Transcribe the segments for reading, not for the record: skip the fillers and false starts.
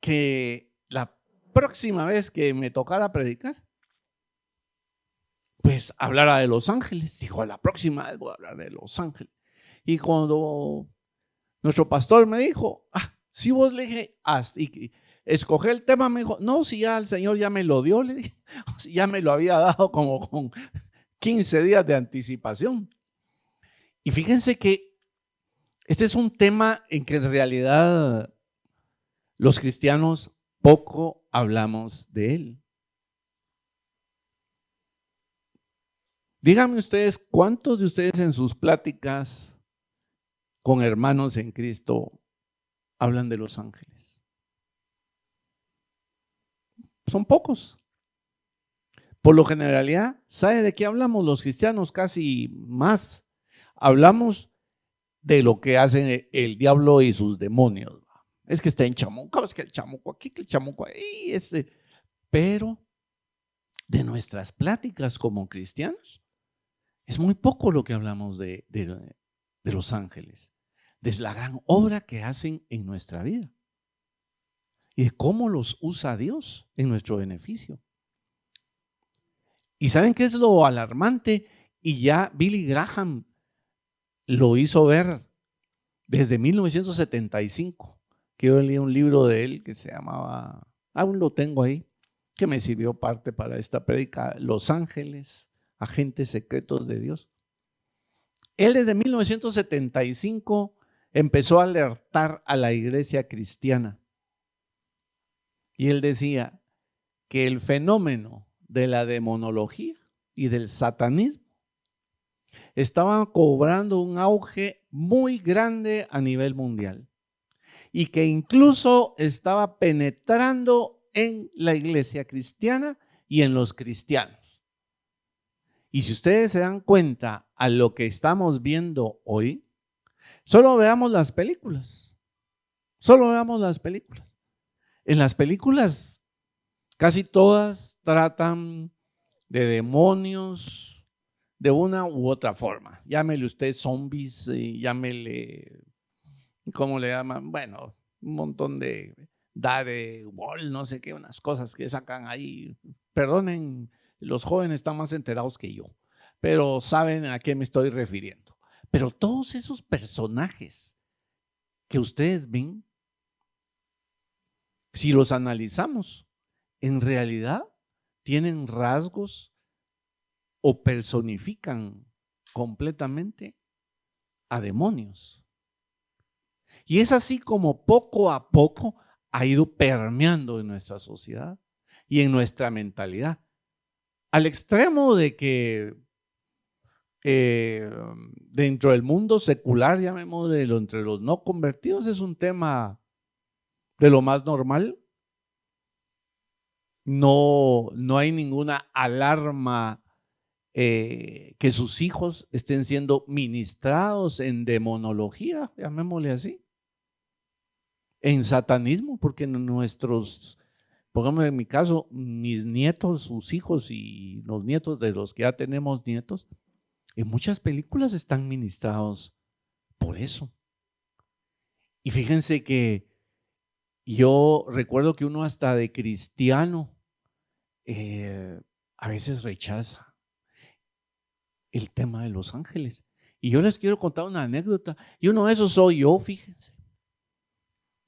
que la próxima vez que me tocara predicar, pues hablara de los ángeles. Dijo, la próxima vez voy a hablar de los ángeles. Y cuando nuestro pastor me dijo, si vos, le dije, y escogí el tema, me dijo, no, si ya el Señor ya me lo dio, le dije, si ya me lo había dado como con 15 días de anticipación. Y fíjense que este es un tema en que en realidad los cristianos poco hablamos de él. Díganme ustedes, ¿cuántos de ustedes en sus pláticas con hermanos en Cristo hablan de los ángeles? Son pocos. Por lo generalidad, ¿sabe de qué hablamos los cristianos? Casi más. Hablamos de lo que hacen el diablo y sus demonios. Es que está en chamuco, es que el chamuco aquí, que el chamuco ahí. Pero de nuestras pláticas como cristianos, es muy poco lo que hablamos de los ángeles, de la gran obra que hacen en nuestra vida y de cómo los usa Dios en nuestro beneficio. ¿Y saben qué es lo alarmante? Y ya Billy Graham lo hizo ver desde 1975, que yo leí un libro de él que se llamaba, aún lo tengo ahí, que me sirvió parte para esta prédica, Los Ángeles, agentes secretos de Dios. Él desde 1975 empezó a alertar a la iglesia cristiana. Y él decía que el fenómeno de la demonología y del satanismo estaban cobrando un auge muy grande a nivel mundial y que incluso estaba penetrando en la iglesia cristiana y en los cristianos. Y si ustedes se dan cuenta a lo que estamos viendo hoy, solo veamos las películas. Solo veamos las películas. En las películas casi todas tratan de demonios de una u otra forma. Llámele usted zombies, llámele, ¿cómo le llaman? Bueno, un montón de Daredevil, no sé qué, unas cosas que sacan ahí. Perdonen, los jóvenes están más enterados que yo, pero saben a qué me estoy refiriendo. Pero todos esos personajes que ustedes ven, si los analizamos, en realidad tienen rasgos o personifican completamente a demonios. Y es así como poco a poco ha ido permeando en nuestra sociedad y en nuestra mentalidad, al extremo de que dentro del mundo secular, llamémoslo, entre los no convertidos, es un tema de lo más normal. No hay ninguna alarma que sus hijos estén siendo ministrados en demonología, llamémosle así, en satanismo, porque nuestros, por ejemplo, en mi caso, mis nietos, sus hijos y los nietos de los que ya tenemos nietos, en muchas películas están ministrados por eso. Y fíjense que yo recuerdo que uno hasta de cristiano a veces rechaza el tema de los ángeles. Y yo les quiero contar una anécdota. Y uno de esos soy yo, fíjense.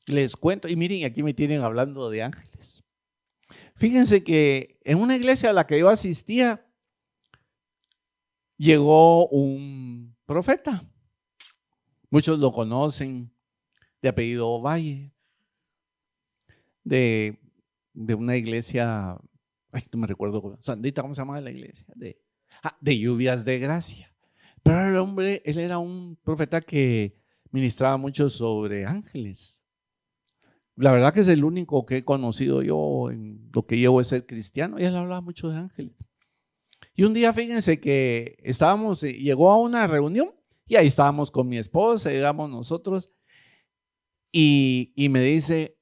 Les cuento, y miren, aquí me tienen hablando de ángeles. Fíjense que en una iglesia a la que yo asistía, llegó un profeta. Muchos lo conocen, de apellido Valle, de una iglesia, no me recuerdo, Sandita, ¿cómo se llama la iglesia? De Lluvias de Gracia. Pero el hombre, él era un profeta que ministraba mucho sobre ángeles. La verdad que es el único que he conocido yo en lo que llevo de ser cristiano, y él hablaba mucho de ángeles. Y un día, fíjense que llegó a una reunión y ahí estábamos con mi esposa, llegamos nosotros, y me dice,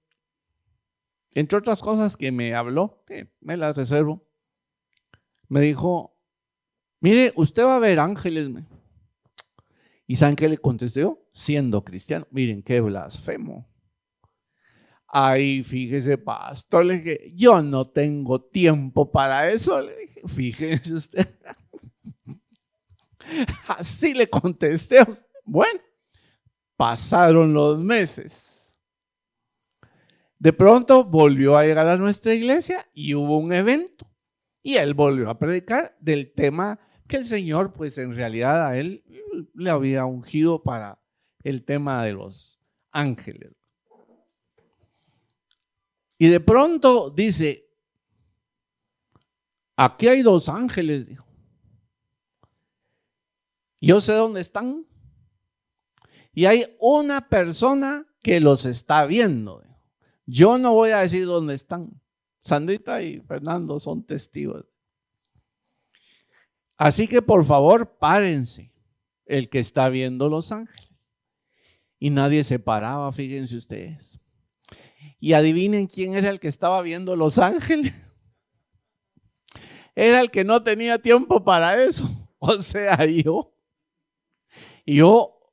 entre otras cosas que me habló, que me las reservo, me dijo, mire, usted va a ver ángeles. ¿Y saben qué le contesté yo? Siendo cristiano. Miren, qué blasfemo. Ay, fíjese, pastor, le dije, yo no tengo tiempo para eso. Le dije, fíjese usted. Así le contesté. Bueno, pasaron los meses. De pronto volvió a llegar a nuestra iglesia y hubo un evento. Y él volvió a predicar del tema que el Señor, pues en realidad a él le había ungido para el tema de los ángeles. Y de pronto dice, aquí hay 2 ángeles, dijo. Yo sé dónde están. Y hay una persona que los está viendo. Yo no voy a decir dónde están. Sandrita y Fernando son testigos. Así que por favor, párense, el que está viendo los ángeles. Y nadie se paraba, fíjense ustedes. Y adivinen quién era el que estaba viendo los ángeles. Era el que no tenía tiempo para eso. O sea, yo. Y yo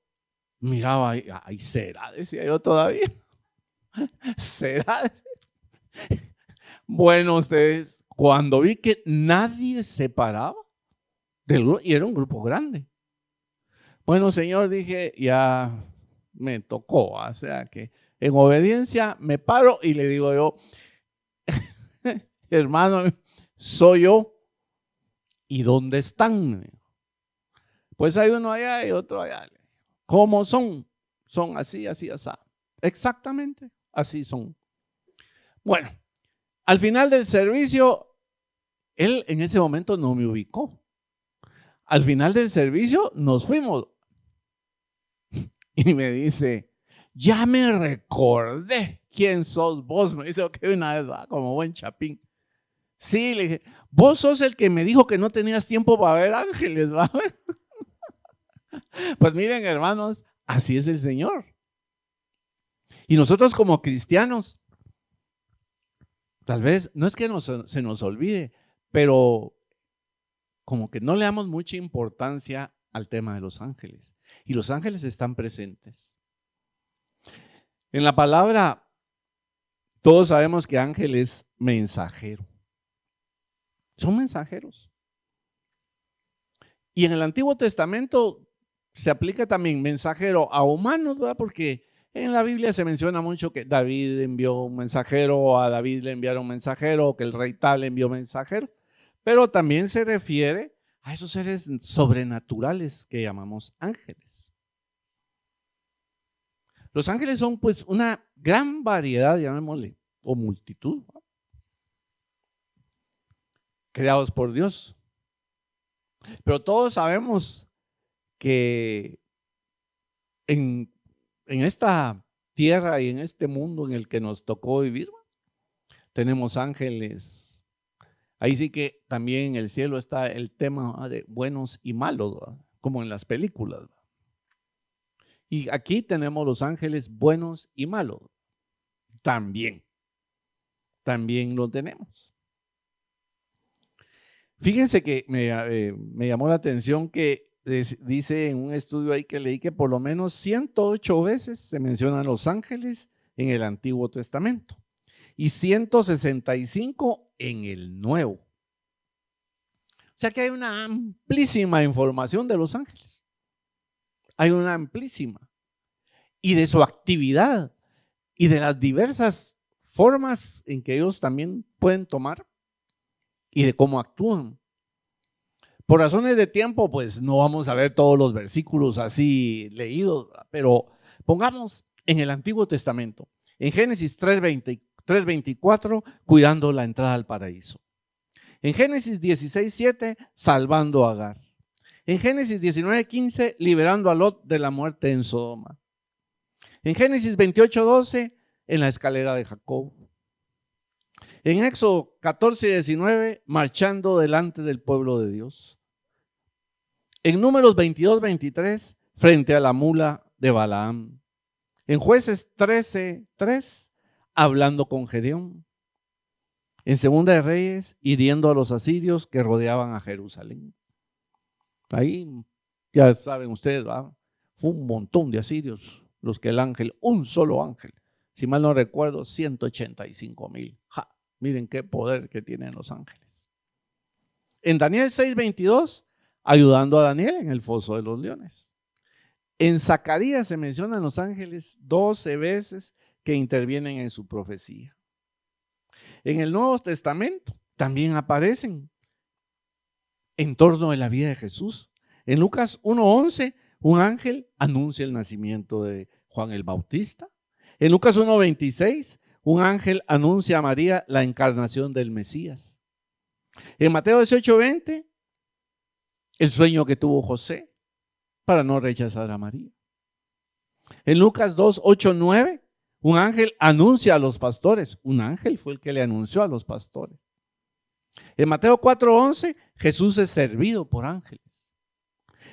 miraba, ay, ¿será? Decía yo todavía. ¿Será? Bueno, ustedes, cuando vi que nadie se paraba del grupo, y era un grupo grande. Bueno, Señor, dije, ya me tocó, o sea que en obediencia me paro y le digo yo, hermano, soy yo, ¿y dónde están? Pues hay uno allá y otro allá. ¿Cómo son? Son así, así, así. Exactamente, así son. Bueno, al final del servicio, él en ese momento no me ubicó. Al final del servicio nos fuimos. Y me dice, ya me recordé quién sos vos. Me dice, ok, una vez va, como buen chapín. Sí, le dije, vos sos el que me dijo que no tenías tiempo para ver ángeles, ¿va? Pues miren, hermanos, así es el Señor. Y nosotros como cristianos, tal vez, no es que se nos olvide, pero como que no le damos mucha importancia al tema de los ángeles. Y los ángeles están presentes. En la palabra, todos sabemos que ángel es mensajero. Son mensajeros. Y en el Antiguo Testamento se aplica también mensajero a humanos, ¿verdad? Porque en la Biblia se menciona mucho que David envió un mensajero, a David le enviaron un mensajero, que el rey tal envió mensajero, pero también se refiere a esos seres sobrenaturales que llamamos ángeles. Los ángeles son pues una gran variedad, llamémosle, o multitud, ¿no? Creados por Dios. Pero todos sabemos que en esta tierra y en este mundo en el que nos tocó vivir, tenemos ángeles. Ahí sí que también en el cielo está el tema de buenos y malos, ¿verdad? Como en las películas, ¿verdad? Y aquí tenemos los ángeles buenos y malos. También lo tenemos. Fíjense que me llamó la atención que dice en un estudio ahí que leí que por lo menos 108 veces se mencionan los ángeles en el Antiguo Testamento y 165 en el Nuevo. O sea que hay una amplísima información de los ángeles. Hay una amplísima. Y de su actividad y de las diversas formas en que ellos también pueden tomar y de cómo actúan. Por razones de tiempo, pues no vamos a ver todos los versículos así leídos, pero pongamos en el Antiguo Testamento, en Génesis 3:24, cuidando la entrada al paraíso. En Génesis 16:7, salvando a Agar. En Génesis 19:15, liberando a Lot de la muerte en Sodoma. En Génesis 28:12, en la escalera de Jacob. En Éxodo 14:19, marchando delante del pueblo de Dios. En Números 22:23, frente a la mula de Balaam. En Jueces 13:3, hablando con Gedeón. En Segunda de Reyes, hiriendo a los asirios que rodeaban a Jerusalén. Ahí, ya saben ustedes, ¿va? Fue un montón de asirios los que el ángel, un solo ángel, si mal no recuerdo, 185,000. Miren qué poder que tienen los ángeles. En Daniel 6:22, ayudando a Daniel en el foso de los leones. En Zacarías se mencionan los ángeles 12 veces que intervienen en su profecía. En el Nuevo Testamento también aparecen en torno de la vida de Jesús. En Lucas 1:11, un ángel anuncia el nacimiento de Juan el Bautista. En Lucas 1:26, un ángel anuncia a María la encarnación del Mesías. En Mateo 18:20, el sueño que tuvo José para no rechazar a María. En Lucas 2:8-9, un ángel anuncia a los pastores. Un ángel fue el que le anunció a los pastores. En Mateo 4:11, Jesús es servido por ángeles.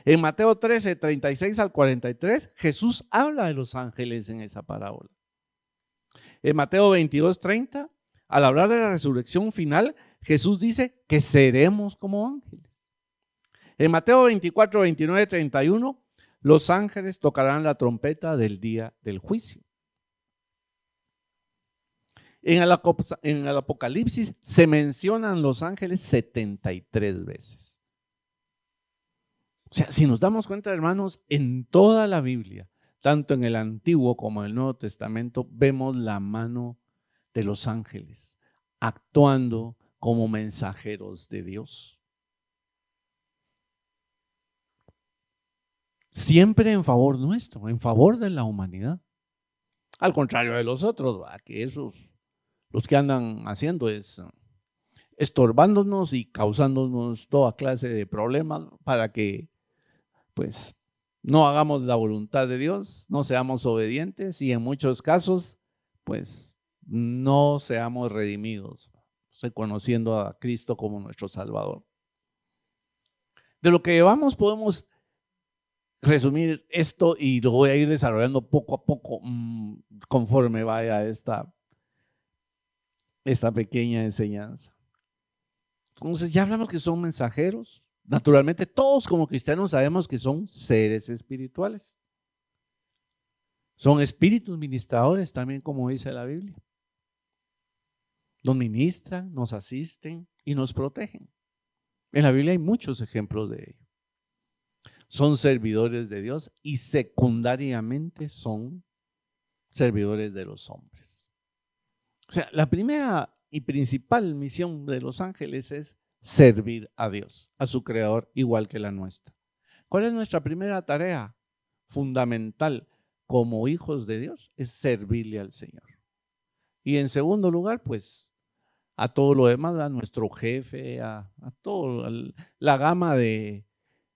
En Mateo 13:36-43, Jesús habla de los ángeles en esa parábola. En Mateo 22:30, al hablar de la resurrección final, Jesús dice que seremos como ángeles. En Mateo 24:29-31, los ángeles tocarán la trompeta del día del juicio. En el Apocalipsis se mencionan los ángeles 73 veces. O sea, si nos damos cuenta, hermanos, en toda la Biblia, tanto en el Antiguo como en el Nuevo Testamento, vemos la mano de los ángeles actuando como mensajeros de Dios. Siempre en favor nuestro, en favor de la humanidad. Al contrario de los otros, que esos, los que andan haciendo es estorbándonos y causándonos toda clase de problemas para que pues no hagamos la voluntad de Dios, no seamos obedientes y en muchos casos pues no seamos redimidos, reconociendo a Cristo como nuestro Salvador. De lo que llevamos podemos resumir esto y lo voy a ir desarrollando poco a poco conforme vaya esta pequeña enseñanza. Entonces ya hablamos que son mensajeros. Naturalmente todos como cristianos sabemos que son seres espirituales. Son espíritus ministradores también, como dice la Biblia. Nos ministran, nos asisten y nos protegen. En la Biblia hay muchos ejemplos de ello. Son servidores de Dios y secundariamente son servidores de los hombres. O sea, la primera y principal misión de los ángeles es servir a Dios, a su creador, igual que la nuestra. ¿Cuál es nuestra primera tarea fundamental como hijos de Dios? Es servirle al Señor. Y en segundo lugar, pues, a todo lo demás, a nuestro jefe, a toda la gama de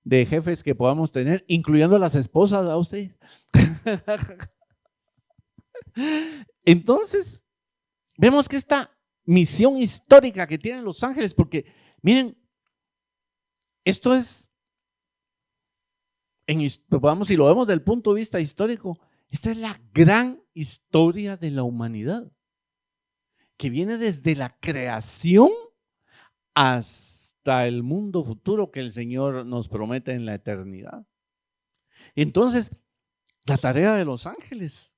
jefes que podamos tener, incluyendo a las esposas, ¿a usted? Entonces, vemos que esta misión histórica que tienen los ángeles, porque miren, esto es, vamos, si lo vemos desde el punto de vista histórico, esta es la gran historia de la humanidad, que viene desde la creación hasta el mundo futuro que el Señor nos promete en la eternidad. Entonces, la tarea de los ángeles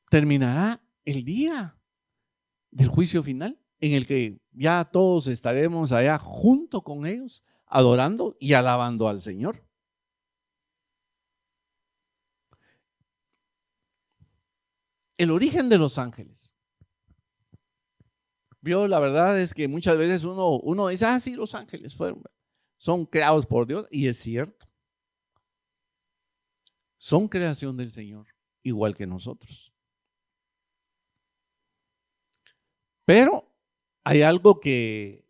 terminará el día del juicio final, en el que ya todos estaremos allá junto con ellos, adorando y alabando al Señor. El origen de los ángeles. La verdad es que muchas veces uno dice, sí, los ángeles son creados por Dios, y es cierto. Son creación del Señor, igual que nosotros. Pero hay algo que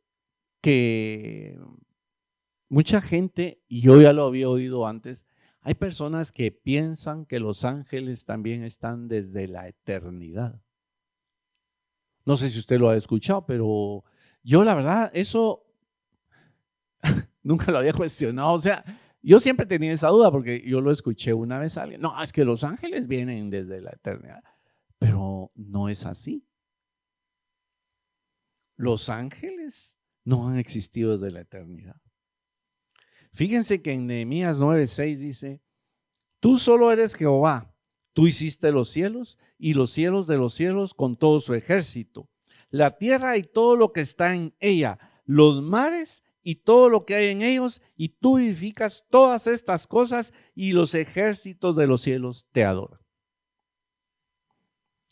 mucha gente, y yo ya lo había oído antes, hay personas que piensan que los ángeles también están desde la eternidad. No sé si usted lo ha escuchado, pero yo la verdad eso nunca lo había cuestionado. O sea, yo siempre tenía esa duda porque yo lo escuché una vez a alguien. No, es que los ángeles vienen desde la eternidad, pero no es así. Los ángeles no han existido desde la eternidad. Fíjense que en Nehemías 9:6 dice, tú solo eres Jehová, Tú hiciste los cielos y los cielos de los cielos con todo su ejército, la tierra y todo lo que está en ella, los mares y todo lo que hay en ellos, y tú edificas todas estas cosas y los ejércitos de los cielos te adoran.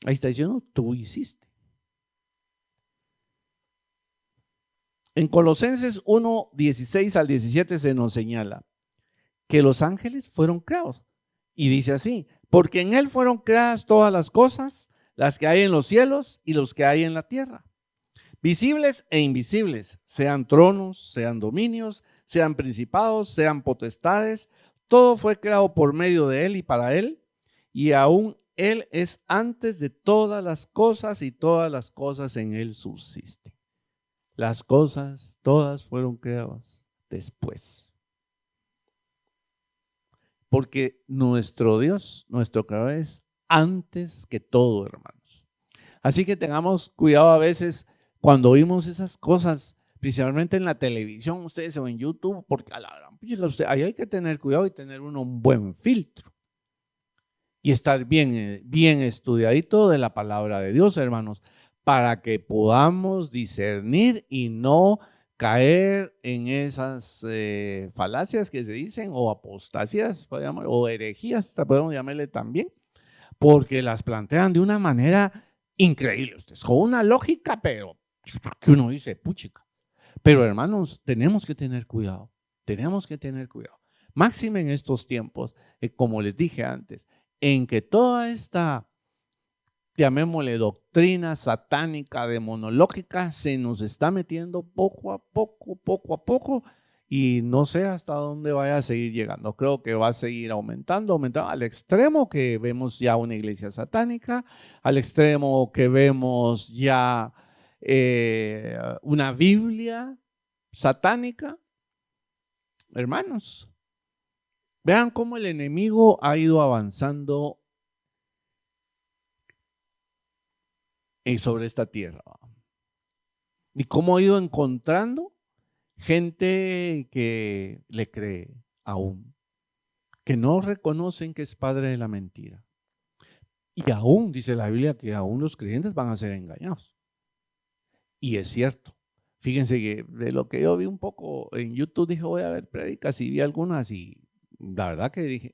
Ahí está diciendo, tú hiciste. En Colosenses 1, 16 al 17 se nos señala que los ángeles fueron creados. Y dice así, porque en él fueron creadas todas las cosas, las que hay en los cielos y los que hay en la tierra, visibles e invisibles, sean tronos, sean dominios, sean principados, sean potestades, todo fue creado por medio de él y para él, y aún él es antes de todas las cosas y todas las cosas en él subsisten. Las cosas todas fueron creadas después. Porque nuestro Dios, nuestro Creador es antes que todo, hermanos. Así que tengamos cuidado a veces cuando oímos esas cosas, principalmente en la televisión, ustedes o en YouTube, porque a la gran ahí hay que tener cuidado y tener un buen filtro. Y estar bien estudiadito de la palabra de Dios, hermanos, para que podamos discernir y no caer en esas falacias que se dicen, o apostasías, o herejías, podemos llamarle también, porque las plantean de una manera increíble, ustedes, con una lógica, pero que uno dice, puchica. Pero hermanos, tenemos que tener cuidado, máxime en estos tiempos, como les dije antes, en que toda esta, llamémosle, doctrina satánica, demonológica, se nos está metiendo poco a poco, y no sé hasta dónde vaya a seguir llegando. Creo que va a seguir aumentando al extremo que vemos ya una iglesia satánica, al extremo que vemos ya una Biblia satánica. Hermanos, vean cómo el enemigo ha ido avanzando sobre esta tierra, y cómo ha ido encontrando gente que le cree aún, que no reconocen que es padre de la mentira. Y aún dice la Biblia que aún los creyentes van a ser engañados. Y es cierto. Fíjense que de lo que yo vi un poco en YouTube, dije, voy a ver prédicas, y vi algunas, y la verdad que dije,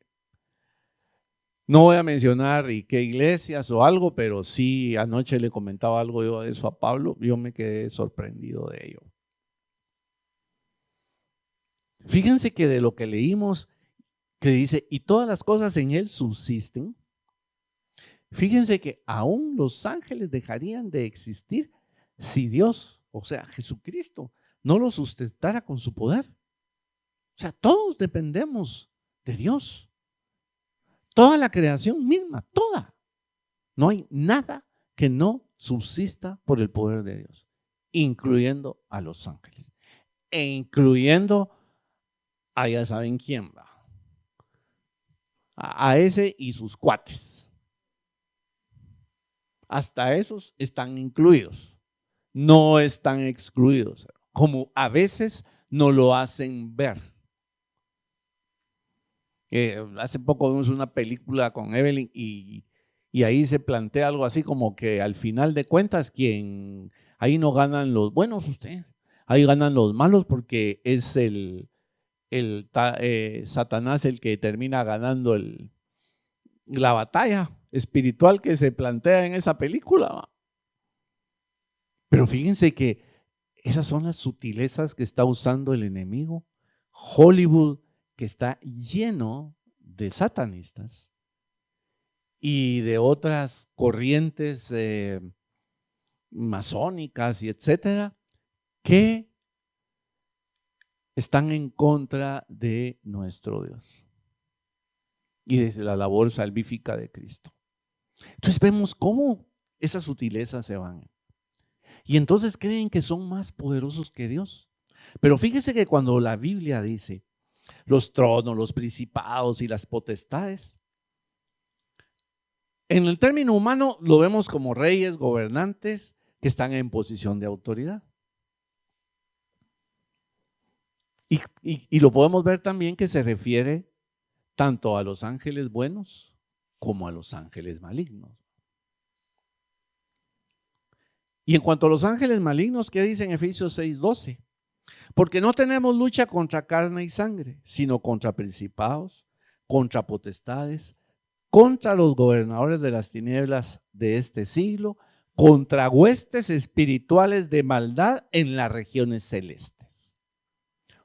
no voy a mencionar y qué iglesias o algo, pero sí, anoche le comentaba algo yo de eso a Pablo, yo me quedé sorprendido de ello. Fíjense que de lo que leímos, que dice, y todas las cosas en él subsisten, fíjense que aún los ángeles dejarían de existir si Dios, o sea, Jesucristo, no los sustentara con su poder. O sea, todos dependemos de Dios. Toda la creación misma, toda. No hay nada que no subsista por el poder de Dios, incluyendo a los ángeles, e incluyendo a ya saben quién va, a ese y sus cuates. Hasta esos están incluidos, no están excluidos, como a veces no lo hacen ver. Hace poco vimos una película con Evelyn, y ahí se plantea algo así como que al final de cuentas, ahí no ganan los buenos, ahí ganan los malos, porque es Satanás el que termina ganando la batalla espiritual que se plantea en esa película. Pero fíjense que esas son las sutilezas que está usando el enemigo. Hollywood, que está lleno de satanistas y de otras corrientes masónicas y etcétera, que están en contra de nuestro Dios y de la labor salvífica de Cristo. Entonces vemos cómo esas sutilezas se van. Y entonces creen que son más poderosos que Dios. Pero fíjese que cuando la Biblia dice los tronos, los principados y las potestades, en el término humano lo vemos como reyes, gobernantes que están en posición de autoridad. Y lo podemos ver también que se refiere tanto a los ángeles buenos como a los ángeles malignos. Y en cuanto a los ángeles malignos, ¿qué dice en Efesios 6:12? Porque no tenemos lucha contra carne y sangre, sino contra principados, contra potestades, contra los gobernadores de las tinieblas de este siglo, contra huestes espirituales de maldad en las regiones celestes.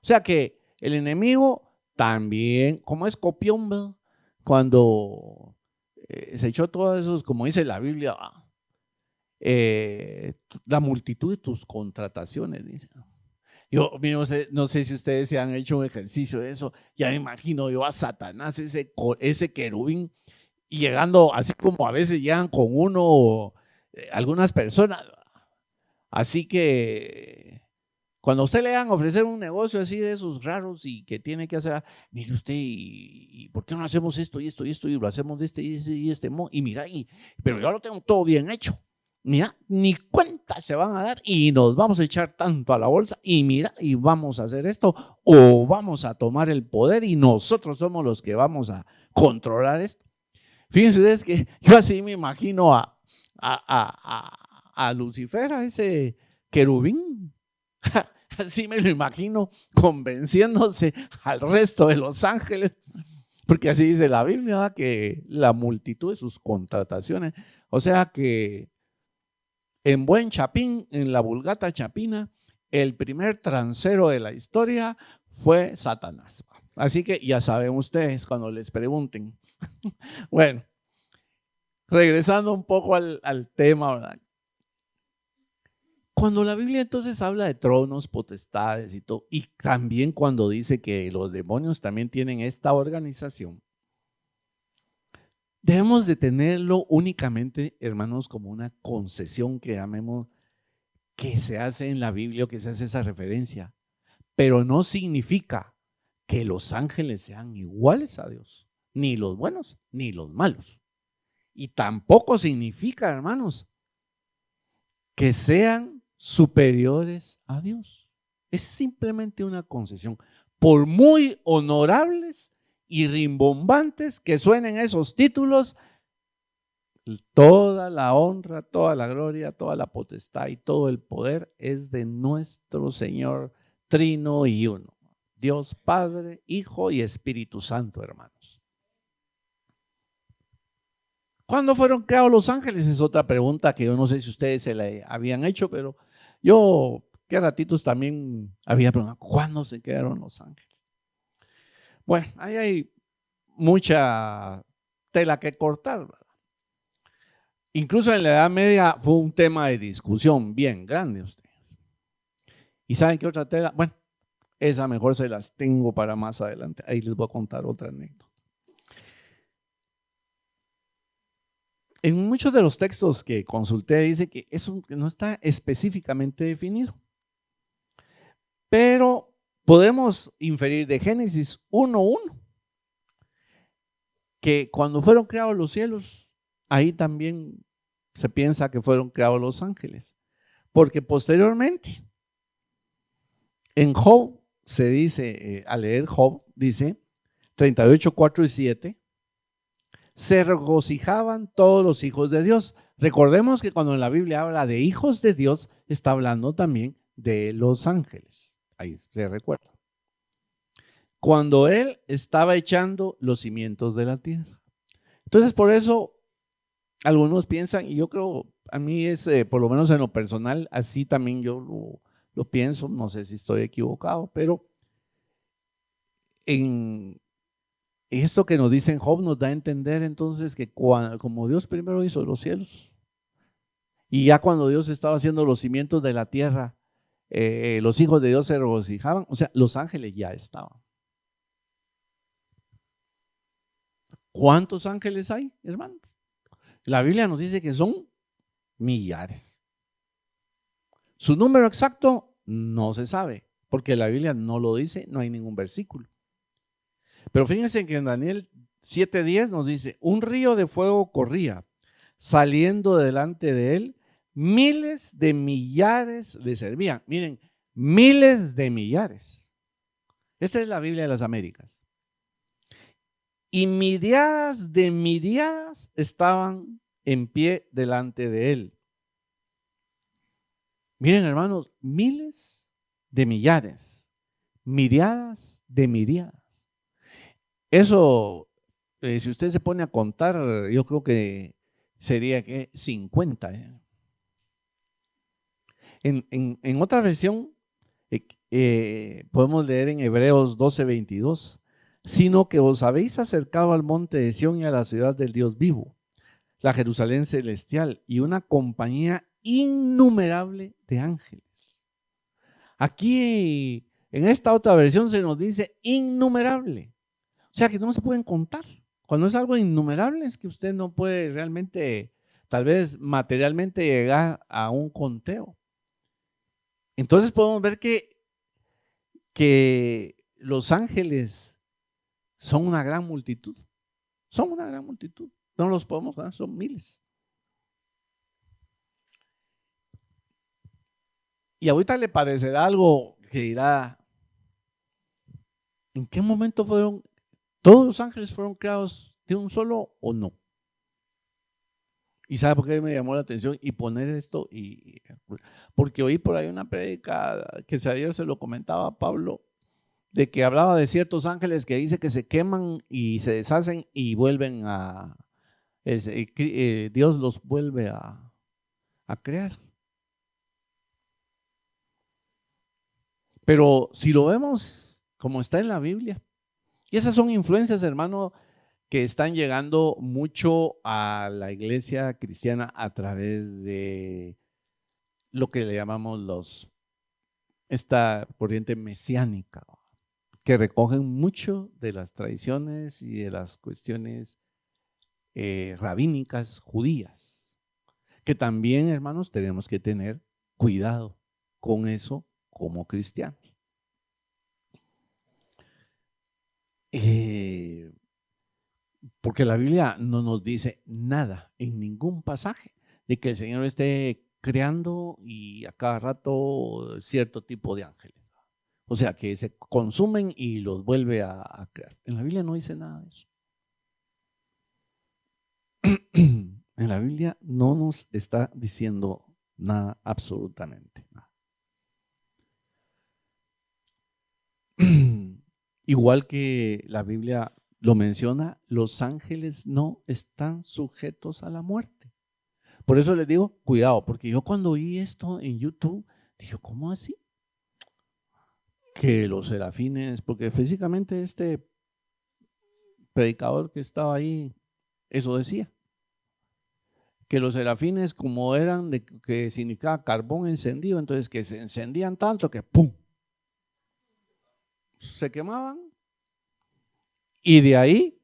O sea que el enemigo también, como es copión, ¿verdad? Cuando se echó todos esos, como dice la Biblia, la multitud de tus contrataciones, dice. Yo no sé si ustedes se han hecho un ejercicio de eso, ya me imagino yo a Satanás, ese querubín, y llegando así como a veces llegan con uno algunas personas. Así que cuando a usted le van a ofrecer un negocio así de esos raros y que tiene que hacer, mire usted, ¿y por qué no hacemos esto y esto y esto y lo hacemos de este y este modo? Y mira, pero yo lo tengo todo bien hecho. Mira, ni cuenta se van a dar y nos vamos a echar tanto a la bolsa y mira, y vamos a hacer esto o vamos a tomar el poder y nosotros somos los que vamos a controlar esto. Fíjense ustedes que yo así me imagino a Lucifer, a ese querubín. Así me lo imagino convenciéndose al resto de los ángeles, porque así dice la Biblia, ¿verdad? Que la multitud de sus contrataciones, o sea que en buen chapín, en la vulgata chapina, el primer transero de la historia fue Satanás. Así que ya saben ustedes cuando les pregunten. Bueno, regresando un poco al tema, ¿verdad? Cuando la Biblia entonces habla de tronos, potestades y todo, y también cuando dice que los demonios también tienen esta organización, debemos de tenerlo únicamente, hermanos, como una concesión que llamemos, que se hace en la Biblia o que se hace esa referencia, pero no significa que los ángeles sean iguales a Dios, ni los buenos ni los malos. Y tampoco significa, hermanos, que sean superiores a Dios. Es simplemente una concesión. Por muy honorables y rimbombantes que suenen esos títulos, toda la honra, toda la gloria, toda la potestad y todo el poder es de nuestro Señor Trino y Uno. Dios Padre, Hijo y Espíritu Santo, hermanos. ¿Cuándo fueron creados los ángeles? Es otra pregunta que yo no sé si ustedes se la habían hecho, pero yo que a ratitos también había preguntado, ¿cuándo se crearon los ángeles? Bueno, ahí hay mucha tela que cortar, ¿verdad? Incluso en la Edad Media fue un tema de discusión bien grande ustedes. ¿Y saben qué otra tela? Bueno, esa mejor se las tengo para más adelante. Ahí les voy a contar otra anécdota. En muchos de los textos que consulté dice que eso no está específicamente definido. Pero podemos inferir de Génesis 1:1 que cuando fueron creados los cielos, ahí también se piensa que fueron creados los ángeles. Porque posteriormente, en Job se dice, al leer Job, dice 38, 4 y 7, se regocijaban todos los hijos de Dios. Recordemos que cuando en la Biblia habla de hijos de Dios, está hablando también de los ángeles. Ahí se recuerda. Cuando Él estaba echando los cimientos de la tierra. Entonces, por eso, algunos piensan, y yo creo, a mí es, por lo menos en lo personal, así también yo lo pienso, no sé si estoy equivocado, pero en esto que nos dice en Job nos da a entender entonces que como Dios primero hizo los cielos, y ya cuando Dios estaba haciendo los cimientos de la tierra, los hijos de Dios se regocijaban, o sea, los ángeles ya estaban. ¿Cuántos ángeles hay, hermano? La Biblia nos dice que son millares. Su número exacto no se sabe, porque la Biblia no lo dice, no hay ningún versículo. Pero fíjense que en Daniel 7:10 nos dice, un río de fuego corría, saliendo delante de él, miles de millares le servían. Miren, miles de millares. Esa es la Biblia de las Américas. y miriadas de miriadas estaban en pie delante de él. Miren, hermanos, miles de millares, miriadas de miriadas. Eso, si usted se pone a contar, yo creo que sería que 50. En otra versión, podemos leer en Hebreos 12:22, sino que os habéis acercado al monte de Sión y a la ciudad del Dios vivo, la Jerusalén celestial y una compañía innumerable de ángeles. Aquí, en esta otra versión se nos dice innumerable, o sea que no se pueden contar. Cuando es algo innumerable es que usted no puede realmente, tal vez materialmente, llegar a un conteo. Entonces podemos ver que los ángeles son una gran multitud. Son una gran multitud. No los podemos ganar, son miles. Y ahorita le parecerá algo que dirá, ¿en qué momento todos los ángeles fueron creados de un solo o no? ¿Y sabe por qué me llamó la atención? Y poner esto, porque oí por ahí una prédica que ayer se lo comentaba a Pablo, de que hablaba de ciertos ángeles que dice que se queman y se deshacen y vuelven Dios los vuelve a crear. Pero si lo vemos como está en la Biblia, y esas son influencias, hermano, que están llegando mucho a la iglesia cristiana a través de lo que le llamamos esta corriente mesiánica, que recogen mucho de las tradiciones y de las cuestiones rabínicas judías, que también, hermanos, tenemos que tener cuidado con eso como cristianos. Porque la Biblia no nos dice nada en ningún pasaje de que el Señor esté creando y a cada rato cierto tipo de ángeles. O sea, que se consumen y los vuelve a crear. En la Biblia no dice nada de eso. En la Biblia no nos está diciendo nada, absolutamente nada. Igual que la Biblia lo menciona, los ángeles no están sujetos a la muerte. Por eso les digo, cuidado, porque yo cuando oí esto en YouTube, dije, ¿cómo así? Que los serafines, porque físicamente este predicador que estaba ahí, eso decía, que los serafines como eran que significaba carbón encendido, entonces que se encendían tanto que ¡pum! Se quemaban y de ahí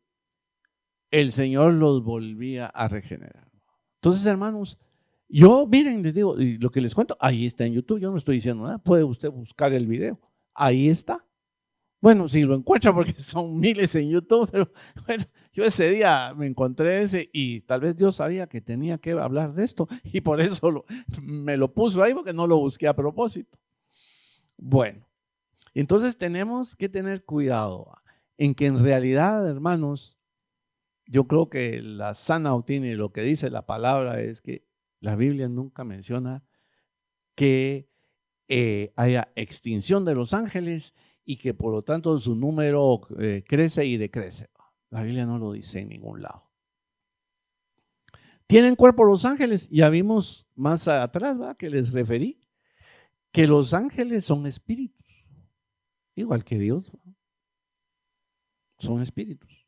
el Señor los volvía a regenerar. Entonces, hermanos, yo, miren, les digo, y lo que les cuento, ahí está en YouTube, yo no estoy diciendo nada, puede usted buscar el video, ahí está. Bueno, si lo encuentra porque son miles en YouTube, pero bueno, yo ese día me encontré ese y tal vez Dios sabía que tenía que hablar de esto y por eso me lo puso ahí porque no lo busqué a propósito. Bueno, entonces tenemos que tener cuidado en que en realidad, hermanos, yo creo que la sana doctrina y lo que dice la palabra es que la Biblia nunca menciona que haya extinción de los ángeles y que por lo tanto su número crece y decrece. La Biblia no lo dice en ningún lado. ¿Tienen cuerpo los ángeles? Ya vimos más atrás, ¿verdad? Que les referí, que los ángeles son espíritus, igual que Dios, ¿verdad? Son espíritus.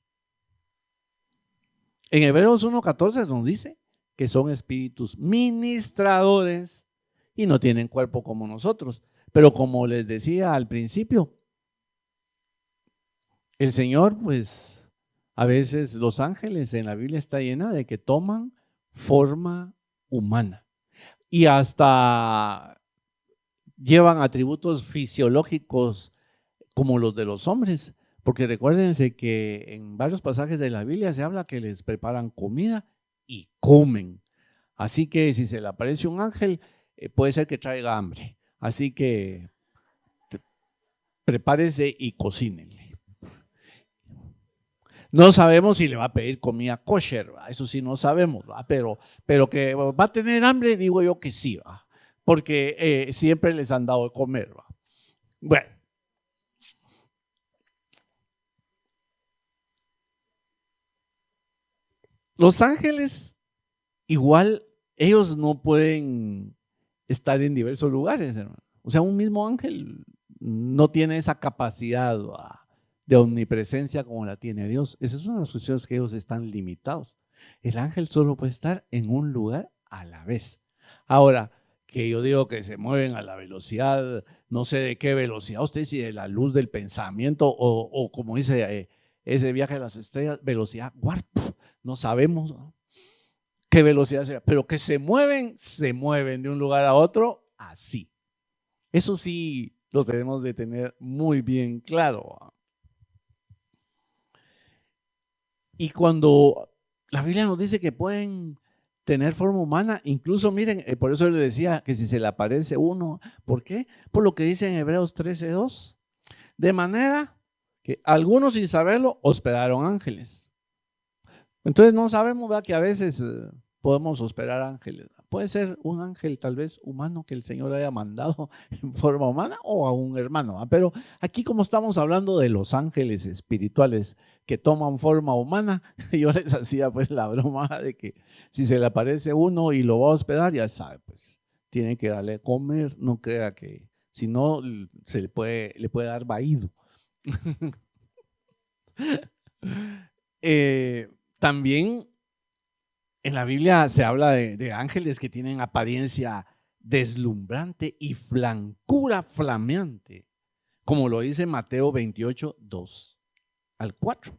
En Hebreos 1:14 nos dice que son espíritus ministradores y no tienen cuerpo como nosotros. Pero como les decía al principio, el Señor, pues, a veces los ángeles en la Biblia está llena de que toman forma humana y hasta llevan atributos fisiológicos como los de los hombres, porque recuérdense que en varios pasajes de la Biblia se habla que les preparan comida y comen. Así que si se le aparece un ángel, puede ser que traiga hambre. Así que prepárese y cocínenle. No sabemos si le va a pedir comida kosher, ¿va? Eso sí no sabemos, ¿va? Pero que va a tener hambre, digo yo que sí, ¿va? Porque siempre les han dado de comer, ¿va? Bueno, los ángeles igual, ellos no pueden estar en diversos lugares, hermano. O sea, un mismo ángel no tiene esa capacidad, ¿va?, de omnipresencia como la tiene Dios. Esa es una de las cuestiones que ellos están limitados. El ángel solo puede estar en un lugar a la vez. Ahora, que yo digo que se mueven a la velocidad, no sé de qué velocidad, usted si de la luz del pensamiento o como dice ese viaje a las estrellas, velocidad warp, no sabemos, ¿no?, qué velocidad sea, pero que se mueven de un lugar a otro así. Eso sí lo debemos de tener muy bien claro. Y cuando la Biblia nos dice que pueden tener forma humana, incluso miren, por eso le decía que si se le aparece uno, ¿por qué? Por lo que dice en Hebreos 13:2, de manera que algunos sin saberlo hospedaron ángeles. Entonces no sabemos, ¿verdad?, que a veces podemos hospedar ángeles. Puede ser un ángel tal vez humano que el Señor haya mandado en forma humana o a un hermano, ¿verdad? Pero aquí como estamos hablando de los ángeles espirituales que toman forma humana, yo les hacía pues la broma de que si se le aparece uno y lo va a hospedar, ya sabe, pues tiene que darle a comer, no crea que si no le puede dar vaído. También en la Biblia se habla de ángeles que tienen apariencia deslumbrante y blancura flameante, como lo dice Mateo 28:2-4.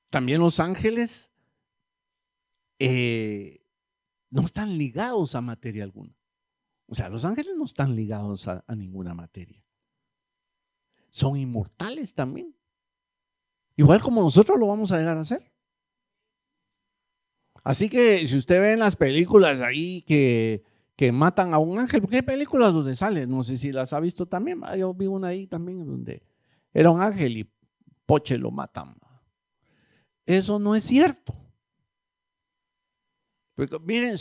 También los ángeles no están ligados a materia alguna. O sea, los ángeles no están ligados a ninguna materia. Son inmortales también. Igual como nosotros lo vamos a llegar a hacer. Así que si usted ve en las películas ahí que matan a un ángel, porque hay películas donde sale, no sé si las ha visto también, yo vi una ahí también donde era un ángel y poche lo matan. Eso no es cierto. Porque, miren,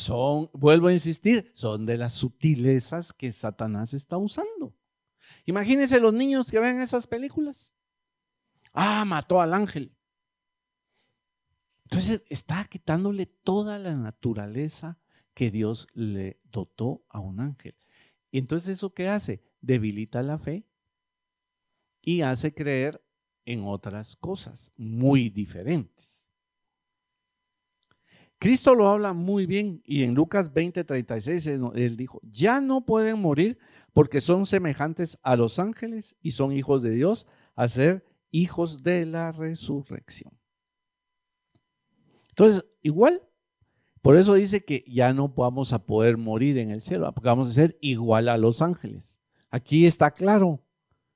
vuelvo a insistir, son de las sutilezas que Satanás está usando. Imagínense los niños que ven esas películas. Ah, mató al ángel. Entonces está quitándole toda la naturaleza que Dios le dotó a un ángel. Y entonces ¿eso qué hace? Debilita la fe y hace creer en otras cosas muy diferentes. Cristo lo habla muy bien y en Lucas 20:36 él dijo, ya no pueden morir porque son semejantes a los ángeles y son hijos de Dios, a ser hijos de la resurrección. Entonces, igual, por eso dice que ya no vamos a poder morir en el cielo, porque vamos a ser igual a los ángeles. Aquí está claro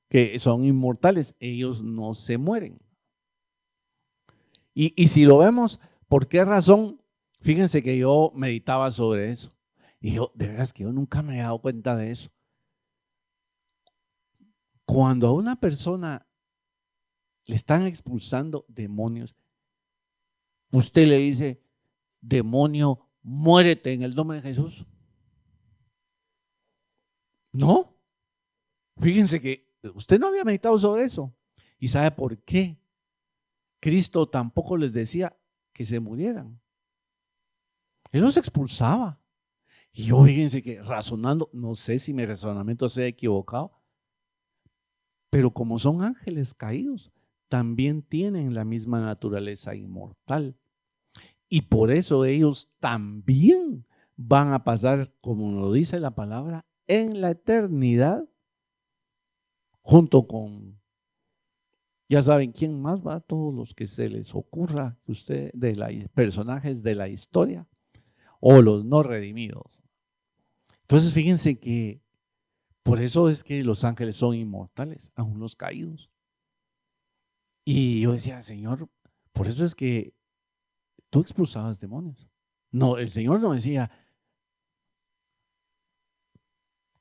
que son inmortales, ellos no se mueren. Y si lo vemos, ¿por qué razón? Fíjense que yo meditaba sobre eso. Y yo, de veras que yo nunca me he dado cuenta de eso. Cuando a una persona le están expulsando demonios, usted le dice, demonio, muérete en el nombre de Jesús. No, fíjense que usted no había meditado sobre eso. ¿Y sabe por qué? Cristo tampoco les decía que se murieran. Él los expulsaba. Y yo, fíjense que razonando, no sé si mi razonamiento se ha equivocado, pero como son ángeles caídos, también tienen la misma naturaleza inmortal. Y por eso ellos también van a pasar, como nos lo dice la palabra, en la eternidad, junto con, ya saben quién más va, todos los que se les ocurra, usted, de los personajes de la historia, o los no redimidos. Entonces fíjense que por eso es que los ángeles son inmortales, aún los caídos. Y yo decía, Señor, por eso es que tú expulsabas demonios. No, el Señor no decía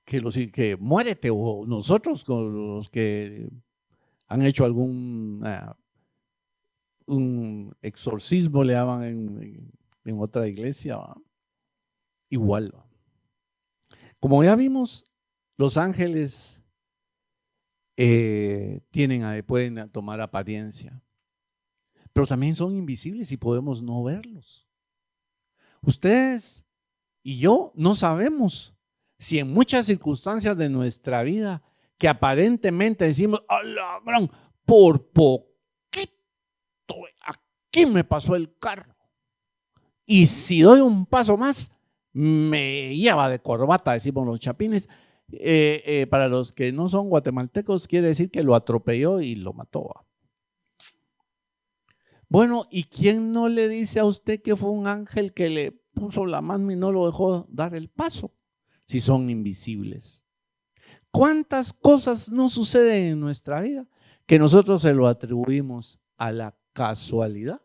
que muérete, o nosotros con los que han hecho algún un exorcismo, le llaman en otra iglesia, ¿va? Igual, ¿va? Como ya vimos, los ángeles pueden tomar apariencia, pero también son invisibles y podemos no verlos. Ustedes y yo no sabemos si en muchas circunstancias de nuestra vida que aparentemente decimos, ¡a la gran! Por poquito, aquí me pasó el carro. Y si doy un paso más, me lleva de corbata, decimos los chapines. Para los que no son guatemaltecos, quiere decir que lo atropelló y lo mató. Bueno, ¿y quién no le dice a usted que fue un ángel que le puso la mano y no lo dejó dar el paso? Si son invisibles. ¿Cuántas cosas no suceden en nuestra vida que nosotros se lo atribuimos a la casualidad?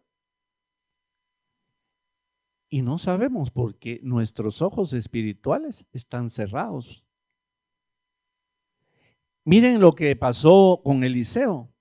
Y no sabemos porque nuestros ojos espirituales están cerrados. Miren lo que pasó con Eliseo.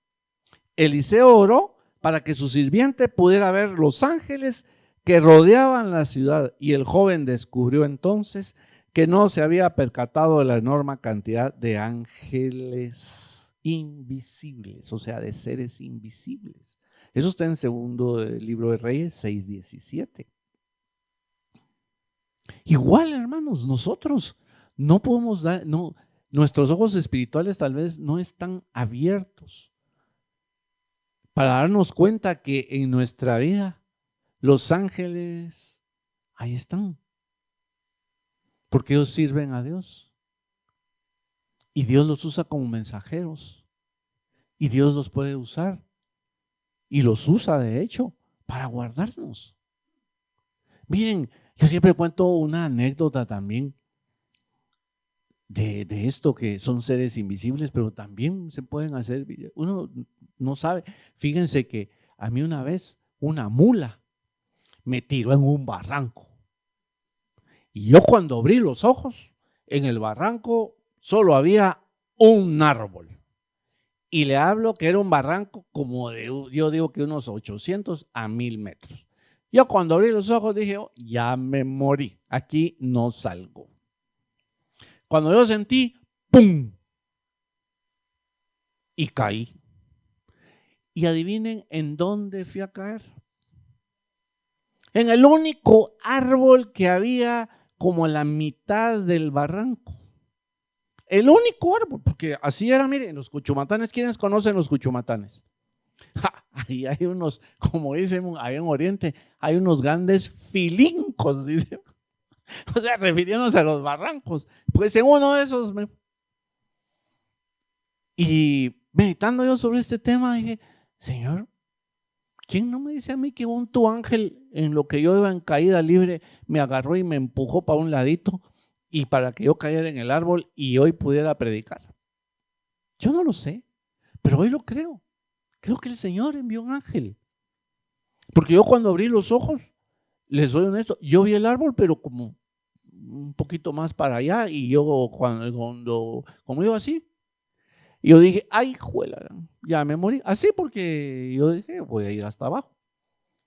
Eliseo oró para que su sirviente pudiera ver los ángeles que rodeaban la ciudad, y el joven descubrió entonces que no se había percatado de la enorme cantidad de ángeles invisibles, o sea, de seres invisibles. Eso está en segundo libro de Reyes 6:17. Igual, hermanos, nosotros no podemos dar, nuestros ojos espirituales tal vez no están abiertos para darnos cuenta que en nuestra vida los ángeles ahí están, porque ellos sirven a Dios y Dios los usa como mensajeros y Dios los puede usar y los usa de hecho para guardarnos. Miren, yo siempre cuento una anécdota también de esto, que son seres invisibles, pero también se pueden hacer, uno no sabe. Fíjense que a mí una vez una mula me tiró en un barranco y yo cuando abrí los ojos, en el barranco solo había un árbol, y le hablo que era un barranco como de, yo digo que unos 800 a 1000 metros. Yo cuando abrí los ojos dije, oh, ya me morí, aquí no salgo. Cuando yo sentí, ¡pum!, y caí. Y adivinen en dónde fui a caer. En el único árbol que había como la mitad del barranco. El único árbol, porque así era, miren, los cuchumatanes. ¿Quiénes conocen los cuchumatanes? Ahí hay unos, como dicen ahí en Oriente, hay unos grandes filincos, dicen. O sea, refiriéndose a los barrancos. Pues en uno de esos y meditando yo sobre este tema, dije, Señor, ¿quién no me dice a mí que tu ángel, en lo que yo iba en caída libre, me agarró y me empujó para un ladito y para que yo cayera en el árbol y hoy pudiera predicar? Yo no lo sé, pero hoy lo creo. Creo que el Señor envió un ángel. Porque yo cuando abrí los ojos, les soy honesto, yo vi el árbol, pero como un poquito más para allá, y yo como iba así, y yo dije, ay, juela, ya me morí. Así porque yo dije, voy a ir hasta abajo.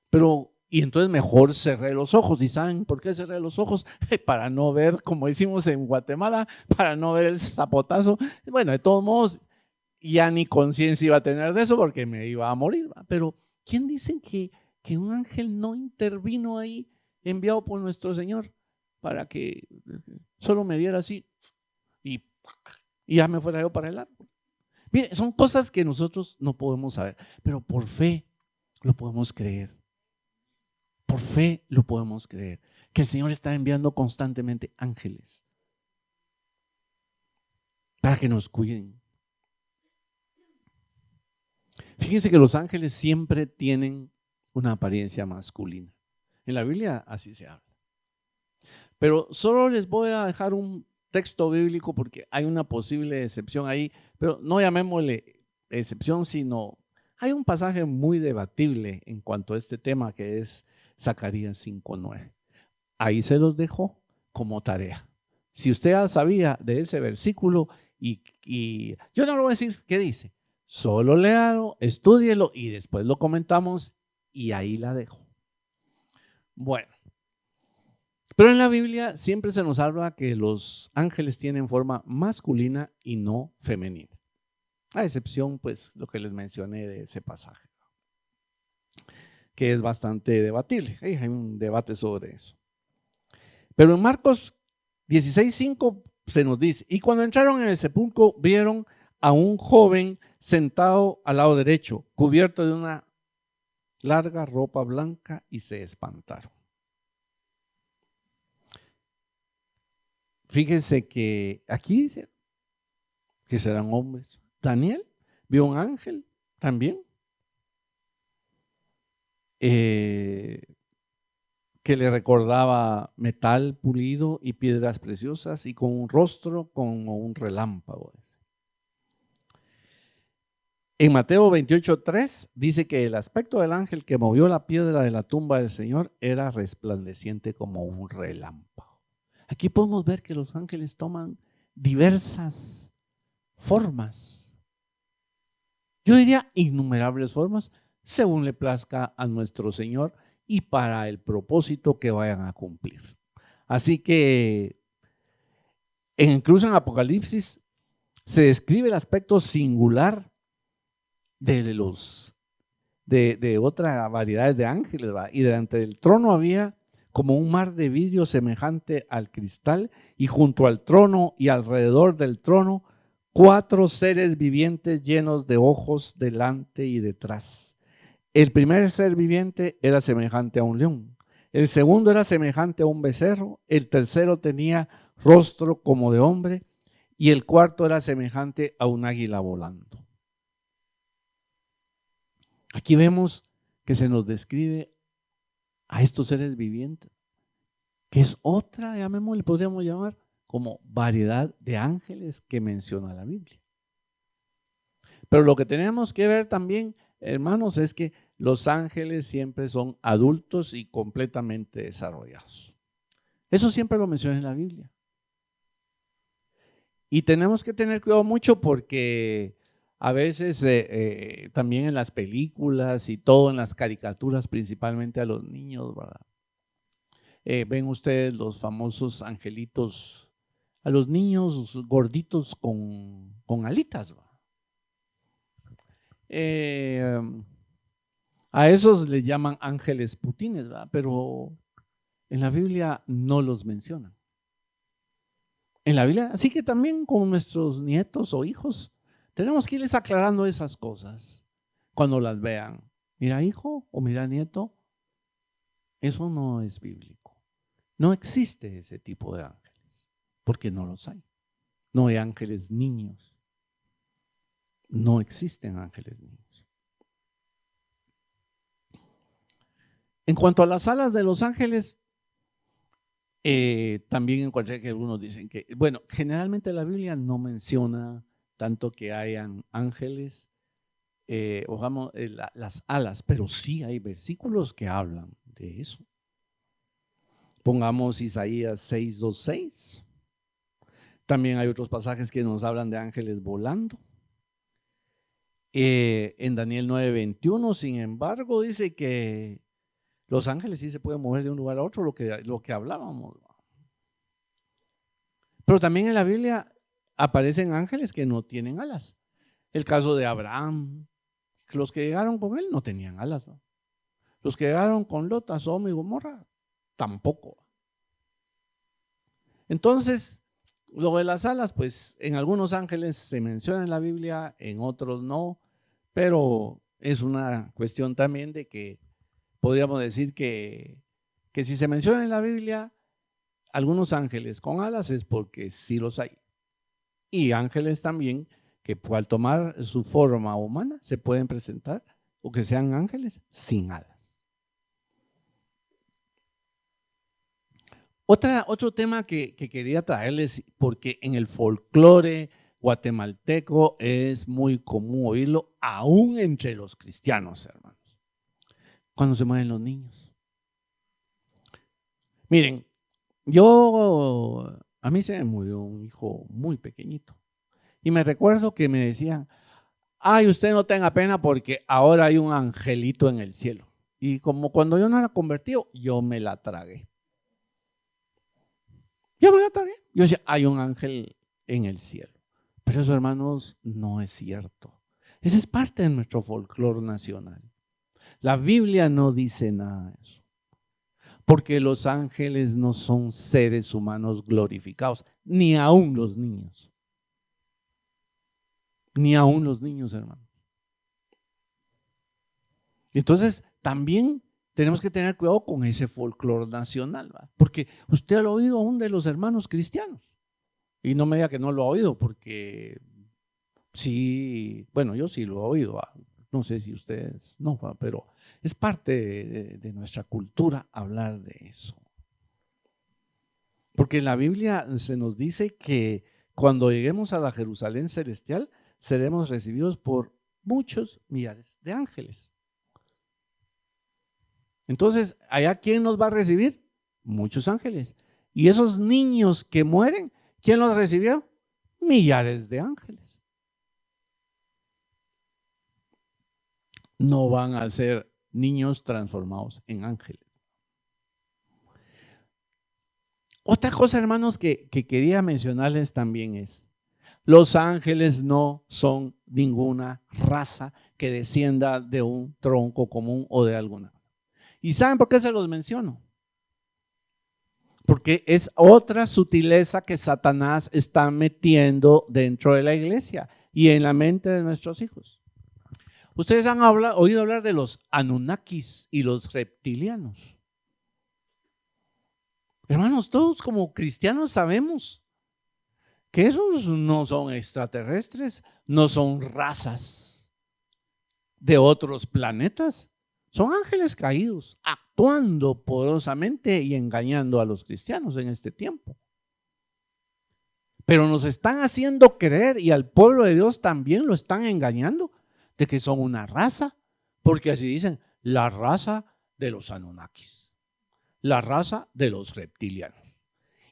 Pero, y entonces mejor cerré los ojos. ¿Y saben por qué cerré los ojos? Para no ver, como decimos en Guatemala, para no ver el zapotazo. Bueno, de todos modos, ya ni conciencia iba a tener de eso porque me iba a morir. Pero, ¿quién dice que un ángel no intervino ahí, enviado por nuestro Señor, para que solo me diera así y ya me fuera yo para el árbol? Mire, son cosas que nosotros no podemos saber, pero por fe lo podemos creer. Por fe lo podemos creer, que el Señor está enviando constantemente ángeles para que nos cuiden. Fíjense que los ángeles siempre tienen una apariencia masculina. En la Biblia así se habla. Pero solo les voy a dejar un texto bíblico porque hay una posible excepción ahí, pero no llamémosle excepción, sino hay un pasaje muy debatible en cuanto a este tema, que es Zacarías 5:9. Ahí se los dejo como tarea. Si usted ya sabía de ese versículo y yo no le voy a decir qué dice, Solo léalo, estúdielo y después lo comentamos y ahí la dejo. Bueno, pero en la Biblia siempre se nos habla que los ángeles tienen forma masculina y no femenina. A excepción, pues, lo que les mencioné de ese pasaje, que es bastante debatible. Hay un debate sobre eso. Pero en Marcos 16:5 se nos dice, y cuando entraron en el sepulcro vieron a un joven sentado al lado derecho, cubierto de una larga ropa blanca, y se espantaron. Fíjense que aquí dice que serán hombres. Daniel vio un ángel también que le recordaba metal pulido y piedras preciosas y con un rostro como un relámpago. En Mateo 28:3 dice que el aspecto del ángel que movió la piedra de la tumba del Señor era resplandeciente como un relámpago. Aquí podemos ver que los ángeles toman diversas formas. Yo diría innumerables formas, según le plazca a nuestro Señor y para el propósito que vayan a cumplir. Así que incluso en Apocalipsis se describe el aspecto singular de otras variedades de ángeles, ¿va? Y delante del trono había como un mar de vidrio semejante al cristal, y junto al trono y alrededor del trono 4 seres vivientes llenos de ojos delante y detrás. El primer ser viviente era semejante a un león, el segundo era semejante a un becerro, el tercero tenía rostro como de hombre y el cuarto era semejante a un águila volando. Aquí vemos que se nos describe a estos seres vivientes, que es otra, llamémosle, podríamos llamar como variedad de ángeles que menciona la Biblia. Pero lo que tenemos que ver también, hermanos, es que los ángeles siempre son adultos y completamente desarrollados. Eso siempre lo menciona en la Biblia. Y tenemos que tener cuidado mucho porque a veces también en las películas y todo, en las caricaturas, principalmente a los niños, ¿verdad? Ven ustedes los famosos angelitos, a los niños gorditos con alitas, ¿verdad? A esos les llaman ángeles putines, ¿verdad? Pero en la Biblia no los mencionan. En la Biblia, así que también con nuestros nietos o hijos, tenemos que irles aclarando esas cosas cuando las vean. Mira, hijo, o mira, nieto, eso no es bíblico. No existe ese tipo de ángeles, porque no los hay. No hay ángeles niños. No existen ángeles niños. En cuanto a las alas de los ángeles, también encontré que algunos dicen que, bueno, generalmente la Biblia no menciona tanto que hayan ángeles, las alas, pero sí hay versículos que hablan de eso. Pongamos Isaías 6:2-6. También hay otros pasajes que nos hablan de ángeles volando. En Daniel 9:21, sin embargo, dice que los ángeles sí se pueden mover de un lugar a otro, lo que hablábamos. Pero también en la Biblia aparecen ángeles que no tienen alas. El caso de Abraham, los que llegaron con él no tenían alas, ¿no? Los que llegaron con Lot, Sodoma y Gomorra, tampoco. Entonces, lo de las alas, pues en algunos ángeles se menciona en la Biblia, en otros no, pero es una cuestión también de que podríamos decir que si se menciona en la Biblia algunos ángeles con alas es porque sí los hay. Y ángeles también que al tomar su forma humana se pueden presentar o que sean ángeles sin alas. Otro tema que quería traerles, porque en el folclore guatemalteco es muy común oírlo, aún entre los cristianos, hermanos, cuando se mueren los niños. Miren, a mí se me murió un hijo muy pequeñito y me recuerdo que me decían, Ay, usted no tenga pena porque ahora hay un angelito en el cielo. Y como cuando yo no era convertido, yo me la tragué. Yo me la tragué. Yo decía, hay un ángel en el cielo. Pero eso, hermanos, no es cierto. Esa es parte de nuestro folclore nacional. La Biblia no dice nada de eso. Porque los ángeles no son seres humanos glorificados, ni aún los niños. Ni aún los niños, hermanos. Entonces, también tenemos que tener cuidado con ese folclore nacional, ¿va? Porque usted lo ha oído aún de los hermanos cristianos. Y no me diga que no lo ha oído, porque sí, bueno, yo sí lo he oído, ¿va? No sé si ustedes no, ¿va? Pero es parte de nuestra cultura hablar de eso. Porque en la Biblia se nos dice que cuando lleguemos a la Jerusalén celestial, seremos recibidos por muchos millares de ángeles. Entonces, ¿allá quién nos va a recibir? Muchos ángeles. Y esos niños que mueren, ¿quién los recibió? Millares de ángeles. No van a ser niños transformados en ángeles. Otra cosa, hermanos, que quería mencionarles también es, los ángeles no son ninguna raza que descienda de un tronco común o de alguna. ¿Y saben por qué se los menciono? Porque es otra sutileza que Satanás está metiendo dentro de la iglesia y en la mente de nuestros hijos. Ustedes han oído hablar de los Anunnakis y los reptilianos. Hermanos, todos como cristianos sabemos que esos no son extraterrestres, no son razas de otros planetas. Son ángeles caídos, actuando poderosamente y engañando a los cristianos en este tiempo. Pero nos están haciendo creer, y al pueblo de Dios también lo están engañando, de que son una raza, porque así dicen, la raza de los Anunnakis, la raza de los reptilianos.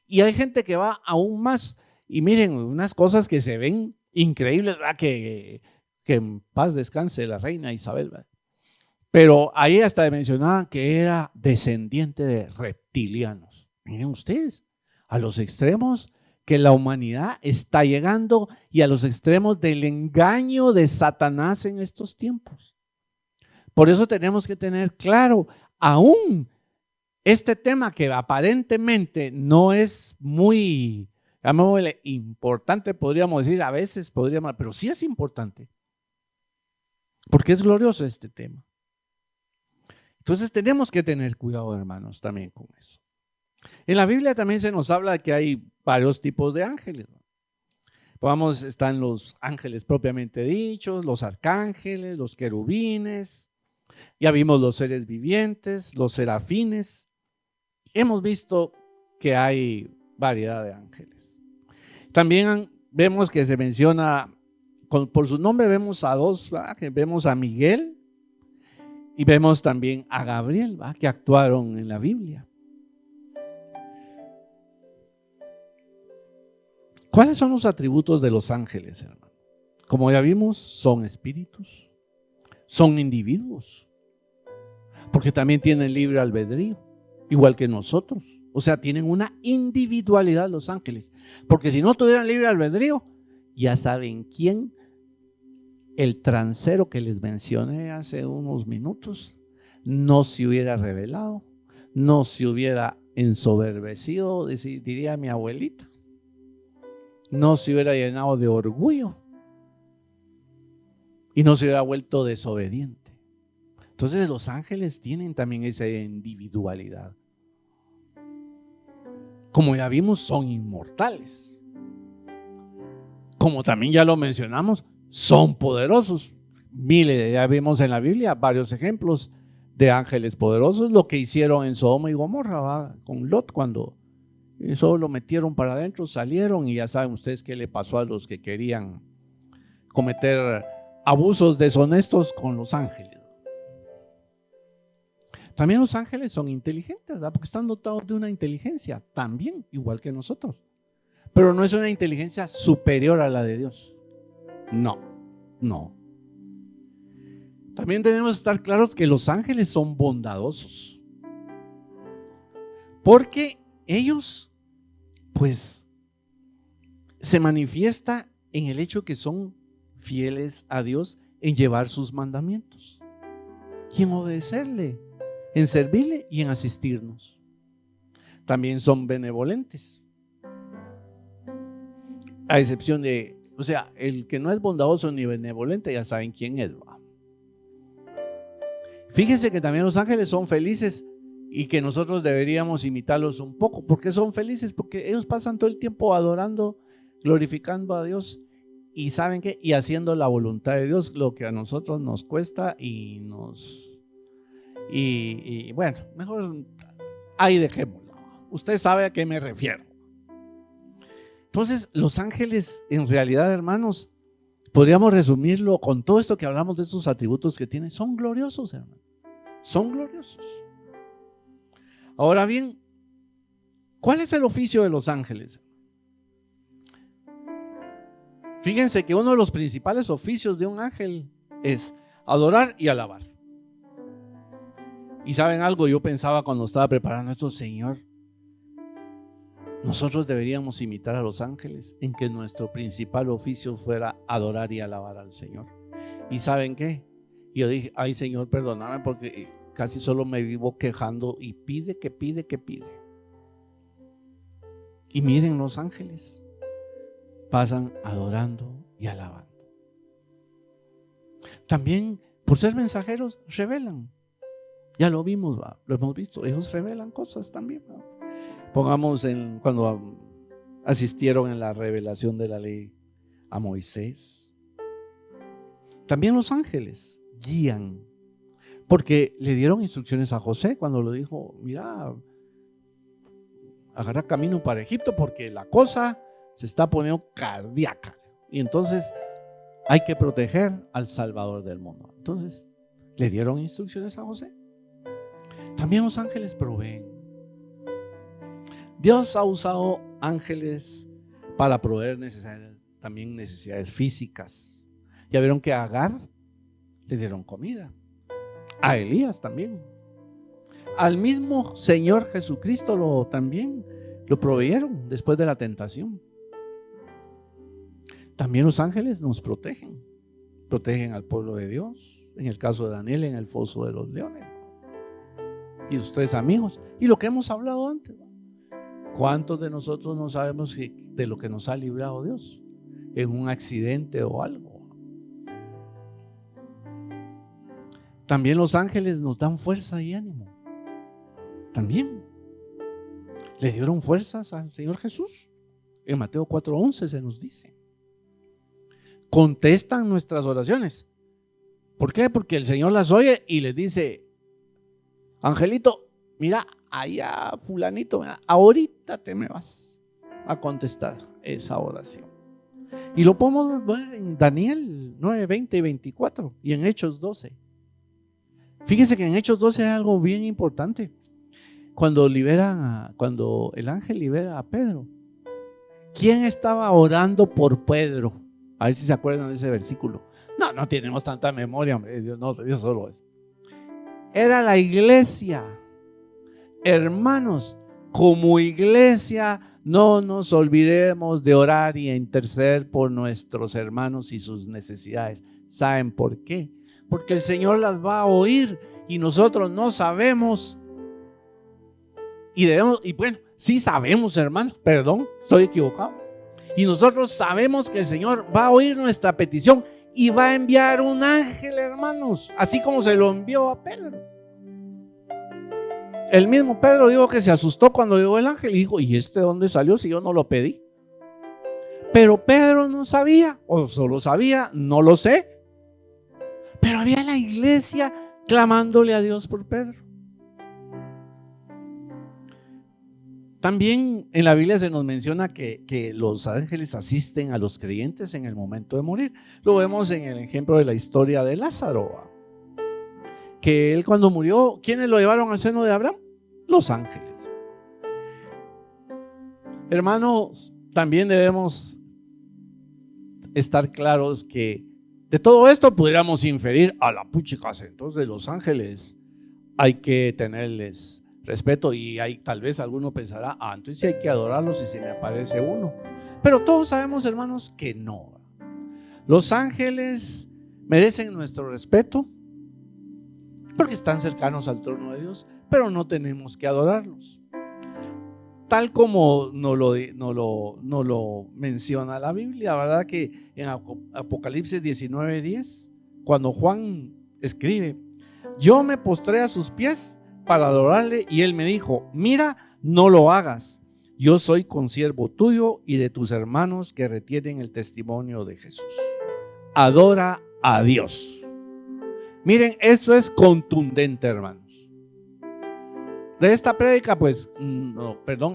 Y hay gente que va aún más, y miren, unas cosas que se ven increíbles, ¿verdad? Que en paz descanse la reina Isabel, ¿verdad? Pero ahí hasta mencionaba que era descendiente de reptilianos. Miren ustedes, a los extremos que la humanidad está llegando y a los extremos del engaño de Satanás en estos tiempos. Por eso tenemos que tener claro, aún este tema que aparentemente no es muy, llamémosle, importante, podríamos decir, a veces podríamos, pero sí es importante, porque es glorioso este tema. Entonces tenemos que tener cuidado, hermanos, también con eso. En la Biblia también se nos habla que hay varios tipos de ángeles. Están los ángeles propiamente dichos, los arcángeles, los querubines, ya vimos los seres vivientes, los serafines. Hemos visto que hay variedad de ángeles. También vemos que se menciona, por su nombre vemos a dos, ¿verdad? Que vemos a Miguel y vemos también a Gabriel, ¿verdad? Que actuaron en la Biblia. ¿Cuáles son los atributos de los ángeles, hermano? Como ya vimos, son espíritus, son individuos, porque también tienen libre albedrío, igual que nosotros. O sea, tienen una individualidad los ángeles, porque si no tuvieran libre albedrío, ya saben quién, el transero que les mencioné hace unos minutos, no se hubiera revelado, no se hubiera ensoberbecido, diría mi abuelita, no se hubiera llenado de orgullo y no se hubiera vuelto desobediente. Entonces los ángeles tienen también esa individualidad. Como ya vimos, son inmortales. Como también ya lo mencionamos, son poderosos. Mire, ya vimos en la Biblia varios ejemplos de ángeles poderosos, lo que hicieron en Sodoma y Gomorra, ¿va? Con Lot, cuando solo lo metieron para adentro, salieron, y ya saben ustedes qué le pasó a los que querían cometer abusos deshonestos con los ángeles. También los ángeles son inteligentes, ¿verdad? Porque están dotados de una inteligencia también, igual que nosotros. Pero no es una inteligencia superior a la de Dios. No. También tenemos que estar claros que los ángeles son bondadosos, porque ellos, pues, se manifiesta en el hecho que son fieles a Dios en llevar sus mandamientos y en obedecerle, en servirle y en asistirnos. También son benevolentes, a excepción de, o sea, el que no es bondadoso ni benevolente, ya saben quién es, ¿va? Fíjense que también los ángeles son felices y que nosotros deberíamos imitarlos un poco. ¿Por qué son felices? Porque ellos pasan todo el tiempo adorando, glorificando a Dios y ¿saben qué? Y haciendo la voluntad de Dios, lo que a nosotros nos cuesta y bueno, mejor ahí dejémoslo. Usted sabe a qué me refiero. Entonces, los ángeles, en realidad, hermanos, podríamos resumirlo con todo esto que hablamos de estos atributos que tienen. Son gloriosos, hermanos. Son gloriosos. Ahora bien, ¿cuál es el oficio de los ángeles? Fíjense que uno de los principales oficios de un ángel es adorar y alabar. Y ¿saben algo? Yo pensaba cuando estaba preparando esto, Señor, nosotros deberíamos imitar a los ángeles en que nuestro principal oficio fuera adorar y alabar al Señor. ¿Y saben qué? Y yo dije, ay Señor, perdóname porque casi solo me vivo quejando y pide. Y miren, los ángeles pasan adorando y alabando. También, por ser mensajeros, revelan. Ya lo vimos, ¿va? Lo hemos visto. Ellos revelan cosas también, ¿va? Pongamos cuando asistieron en la revelación de la ley a Moisés. También los ángeles guían, porque le dieron instrucciones a José cuando lo dijo, mira, agarra camino para Egipto porque la cosa se está poniendo cardíaca. Y entonces hay que proteger al Salvador del mundo. Entonces le dieron instrucciones a José. También los ángeles proveen. Dios ha usado ángeles para proveer también necesidades físicas. Ya vieron que a Agar le dieron comida. A Elías también. Al mismo Señor Jesucristo también lo proveyeron después de la tentación. También los ángeles nos protegen. Protegen al pueblo de Dios. En el caso de Daniel, en el foso de los leones. Y sus 3 amigos. Y lo que hemos hablado antes. ¿Cuántos de nosotros no sabemos de lo que nos ha librado Dios? En un accidente o algo. También los ángeles nos dan fuerza y ánimo. También le dieron fuerzas al Señor Jesús. En Mateo 4:11 se nos dice. Contestan nuestras oraciones. ¿Por qué? Porque el Señor las oye y les dice, Angelito, mira, allá fulanito, ahorita te me vas a contestar esa oración. Y lo podemos ver en Daniel 9, 20 y 24 y en Hechos 12. Fíjense que en Hechos 12 hay algo bien importante. Cuando el ángel libera a Pedro, ¿quién estaba orando por Pedro? A ver si se acuerdan de ese versículo. No tenemos tanta memoria, hombre. Dios solo es. Era la iglesia. Hermanos, como iglesia no nos olvidemos de orar y interceder por nuestros hermanos y sus necesidades. ¿Saben por qué? Porque el Señor las va a oír y nosotros no sabemos. Y bueno, sí sabemos, hermanos, perdón, estoy equivocado. Y nosotros sabemos que el Señor va a oír nuestra petición y va a enviar un ángel, hermanos, así como se lo envió a Pedro. El mismo Pedro dijo que se asustó cuando llegó el ángel y dijo, ¿y este dónde salió si yo no lo pedí? Pero Pedro no sabía, o solo sabía, no lo sé. Pero había la iglesia clamándole a Dios por Pedro. También en la Biblia se nos menciona que los ángeles asisten a los creyentes en el momento de morir. Lo vemos en el ejemplo de la historia de Lázaro. Que él cuando murió, ¿quiénes lo llevaron al seno de Abraham? Los ángeles. Hermanos, también debemos estar claros que De todo esto pudiéramos inferir a la puchicas. Entonces los ángeles hay que tenerles respeto y hay, tal vez alguno pensará, entonces hay que adorarlos si se me aparece uno. Pero todos sabemos, hermanos, que no. Los ángeles merecen nuestro respeto porque están cercanos al trono de Dios, pero no tenemos que adorarlos. Tal como nos lo menciona la Biblia, ¿verdad? Que en Apocalipsis 19:10, cuando Juan escribe, yo me postré a sus pies para adorarle y él me dijo, mira, no lo hagas. Yo soy consiervo tuyo y de tus hermanos que retienen el testimonio de Jesús. Adora a Dios. Miren, eso es contundente, hermanos. De esta prédica,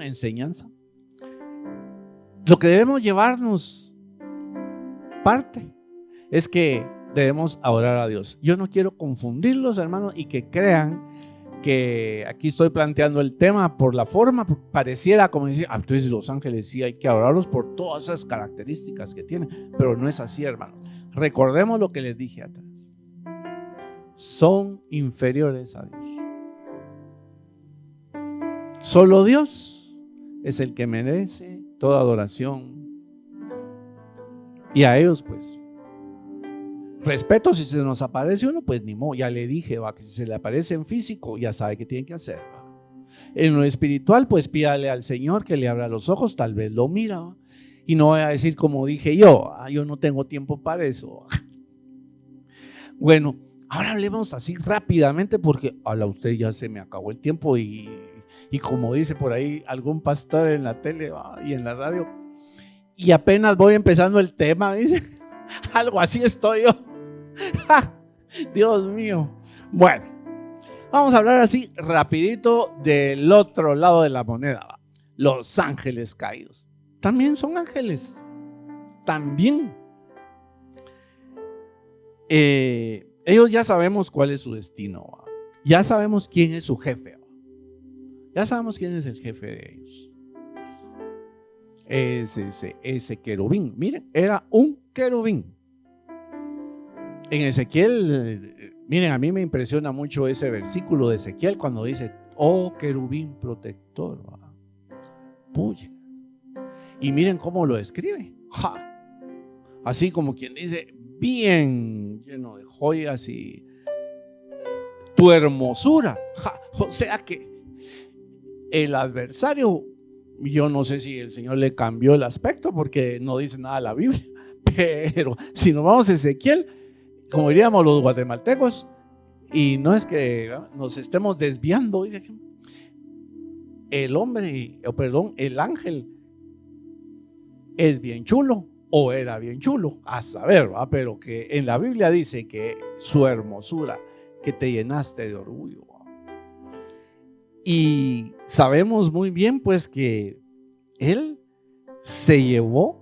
enseñanza. Lo que debemos llevarnos parte es que debemos adorar a Dios. Yo no quiero confundirlos, hermanos, y que crean que aquí estoy planteando el tema por la forma, pareciera como decir, entonces los ángeles sí hay que adorarlos por todas esas características que tienen, pero no es así, hermano. Recordemos lo que les dije atrás. Son inferiores a Dios. Solo Dios es el que merece toda adoración. Y a ellos, pues, respeto. Si se nos aparece uno, pues ni modo, ya le dije, que si se le aparece en físico, ya sabe qué tiene que hacer. En lo espiritual, pues pídale al Señor que le abra los ojos, tal vez lo mira. Y no voy a decir como dije yo no tengo tiempo para eso. Bueno, ahora hablemos así rápidamente porque a usted ya se me acabó el tiempo y como dice por ahí algún pastor en la tele y en la radio, y apenas voy empezando el tema, dice, algo así estoy yo. Dios mío. Bueno, vamos a hablar así rapidito del otro lado de la moneda. Los ángeles caídos. También son ángeles. También. Ellos ya sabemos cuál es su destino. Ya sabemos quién es su jefe. Ya sabemos quién es el jefe de ellos. Ese querubín. Miren, era un querubín. En Ezequiel, miren, a mí me impresiona mucho ese versículo de Ezequiel cuando dice, oh querubín protector. Puya. Y miren cómo lo escribe. Así como quien dice, bien lleno de joyas y tu hermosura. O sea que el adversario, yo no sé si el Señor le cambió el aspecto porque no dice nada la Biblia, pero si nos vamos a Ezequiel, como diríamos los guatemaltecos, y no es que nos estemos desviando, dice que el ángel es bien chulo o era bien chulo, a saber, pero que en la Biblia dice que su hermosura, que te llenaste de orgullo. Y sabemos muy bien pues que él se llevó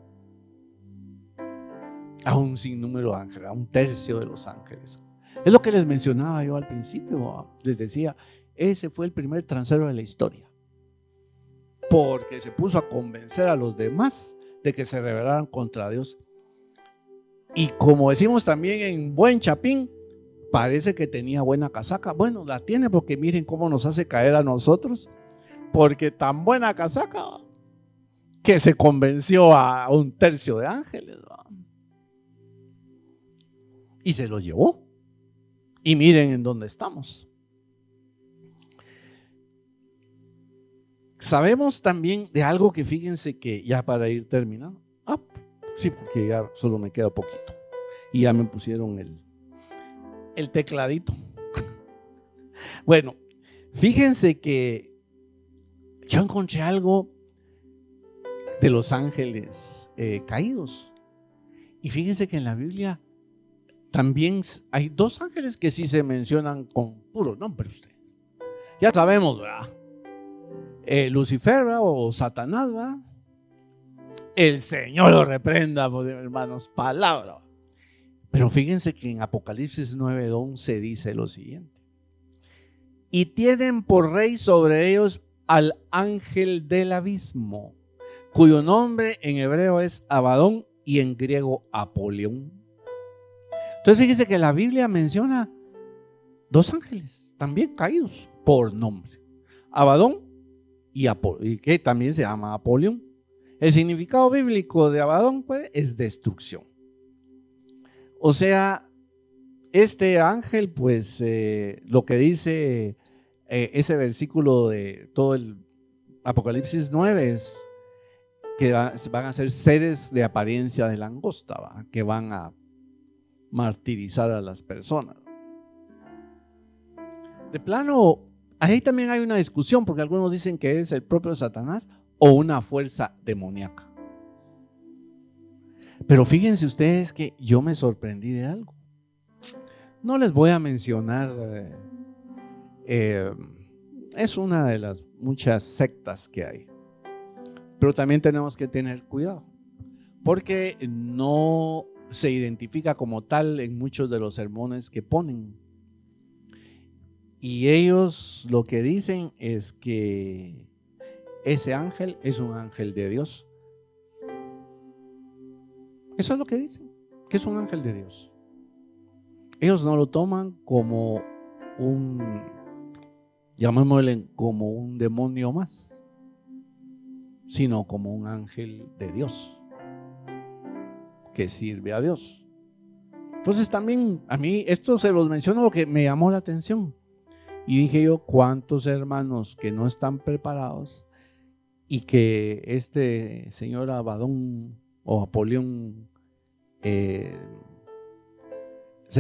a un sinnúmero de ángeles, a un tercio de los ángeles. Es lo que les mencionaba yo al principio, les decía, ese fue el primer transero de la historia, porque se puso a convencer a los demás de que se rebelaran contra Dios. Y como decimos también en buen chapín, parece que tenía buena casaca. Bueno, la tiene porque miren cómo nos hace caer a nosotros, porque tan buena casaca que se convenció a un tercio de ángeles y se los llevó. Y miren en dónde estamos. Sabemos también de algo que fíjense que ya para ir terminando. Sí, porque ya solo me queda poquito. Y ya me pusieron el tecladito. Bueno, fíjense que yo encontré algo de los ángeles caídos. Y fíjense que en la Biblia también hay dos ángeles que sí se mencionan con puro nombre. Ustedes ya sabemos, ¿verdad? Lucifer, ¿verdad? O Satanás, ¿verdad? El Señor lo reprenda, pues, hermanos, palabra. Pero fíjense que en Apocalipsis 9:11 dice lo siguiente: y tienen por rey sobre ellos al ángel del abismo, cuyo nombre en hebreo es Abadón y en griego Apolión. Entonces fíjese que la Biblia menciona dos ángeles también caídos por nombre, Abadón y que también se llama Apolión. El significado bíblico de Abadón, pues, es destrucción. O sea, este ángel, pues, lo que dice ese versículo de todo el Apocalipsis 9 es que van a ser seres de apariencia de langosta, ¿va? Que van a martirizar a las personas. De plano, ahí también hay una discusión, porque algunos dicen que es el propio Satanás o una fuerza demoníaca. Pero fíjense ustedes que yo me sorprendí de algo. No les voy a mencionar, es una de las muchas sectas que hay, pero también tenemos que tener cuidado, porque no se identifica como tal en muchos de los sermones que ponen. Y ellos lo que dicen es que ese ángel es un ángel de Dios. Eso es lo que dicen, que es un ángel de Dios. Ellos no lo toman como llamémosle como un demonio más, sino como un ángel de Dios que sirve a Dios. Entonces también a mí esto se los menciono porque me llamó la atención. Y dije yo, ¿cuántos hermanos que no están preparados y que este señor Abadón o Apolión se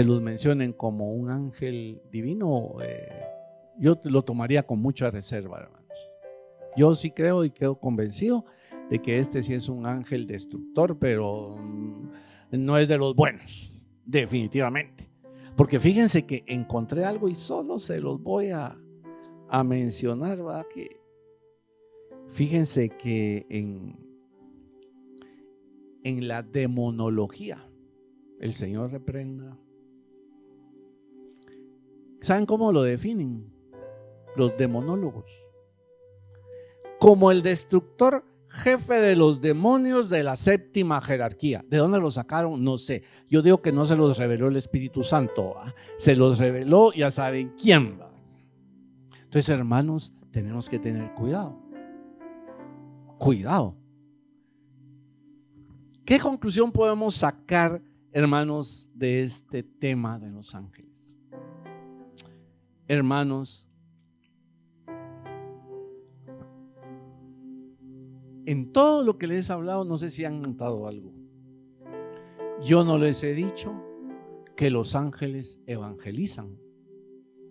los mencionen como un ángel divino? Yo lo tomaría con mucha reserva, hermanos. Yo sí creo y quedo convencido de que este sí es un ángel destructor, pero no es de los buenos, definitivamente. Porque fíjense que encontré algo y solo se los voy a mencionar, ¿verdad? Que fíjense que en la demonología, el Señor reprenda. ¿Saben cómo lo definen los demonólogos? Como el destructor jefe de los demonios de la séptima jerarquía. ¿De dónde lo sacaron? No sé. Yo digo que no se los reveló el Espíritu Santo, ¿va? Se los reveló, ya saben quién, ¿va? Entonces, hermanos, tenemos que tener cuidado. Cuidado. ¿Qué conclusión podemos sacar, hermanos, de este tema de los ángeles? Hermanos, en todo lo que les he hablado, no sé si han notado algo. Yo no les he dicho que los ángeles evangelizan.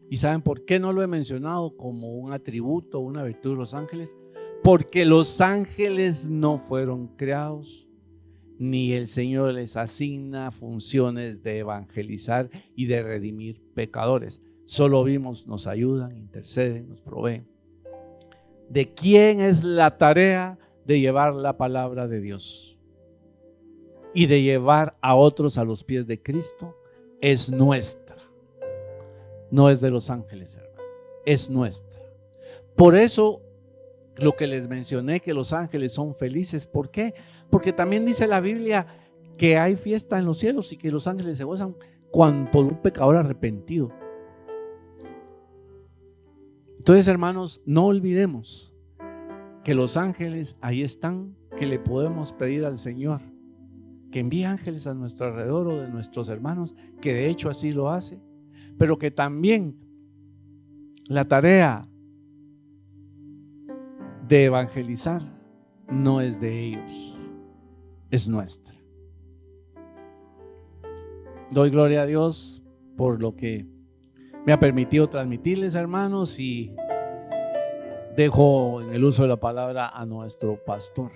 ¿Y saben por qué no lo he mencionado como un atributo, una virtud de los ángeles? Porque los ángeles no fueron creados, ni el Señor les asigna funciones de evangelizar y de redimir pecadores. Solo vimos, nos ayudan, interceden, nos proveen. ¿De quién es la tarea de llevar la palabra de Dios y de llevar a otros a los pies de Cristo? Es nuestra, no es de los ángeles, hermano, es nuestra. Por eso lo que les mencioné, que los ángeles son felices. ¿Por qué? Porque también dice la Biblia que hay fiesta en los cielos y que los ángeles se gozan por un pecador arrepentido. Entonces, hermanos, no olvidemos que los ángeles ahí están, que le podemos pedir al Señor que envíe ángeles a nuestro alrededor o de nuestros hermanos, que de hecho así lo hace, pero que también la tarea de evangelizar no es de ellos, es nuestra. Doy gloria a Dios por lo que me ha permitido transmitirles, hermanos, y dejo en el uso de la palabra a nuestro pastor.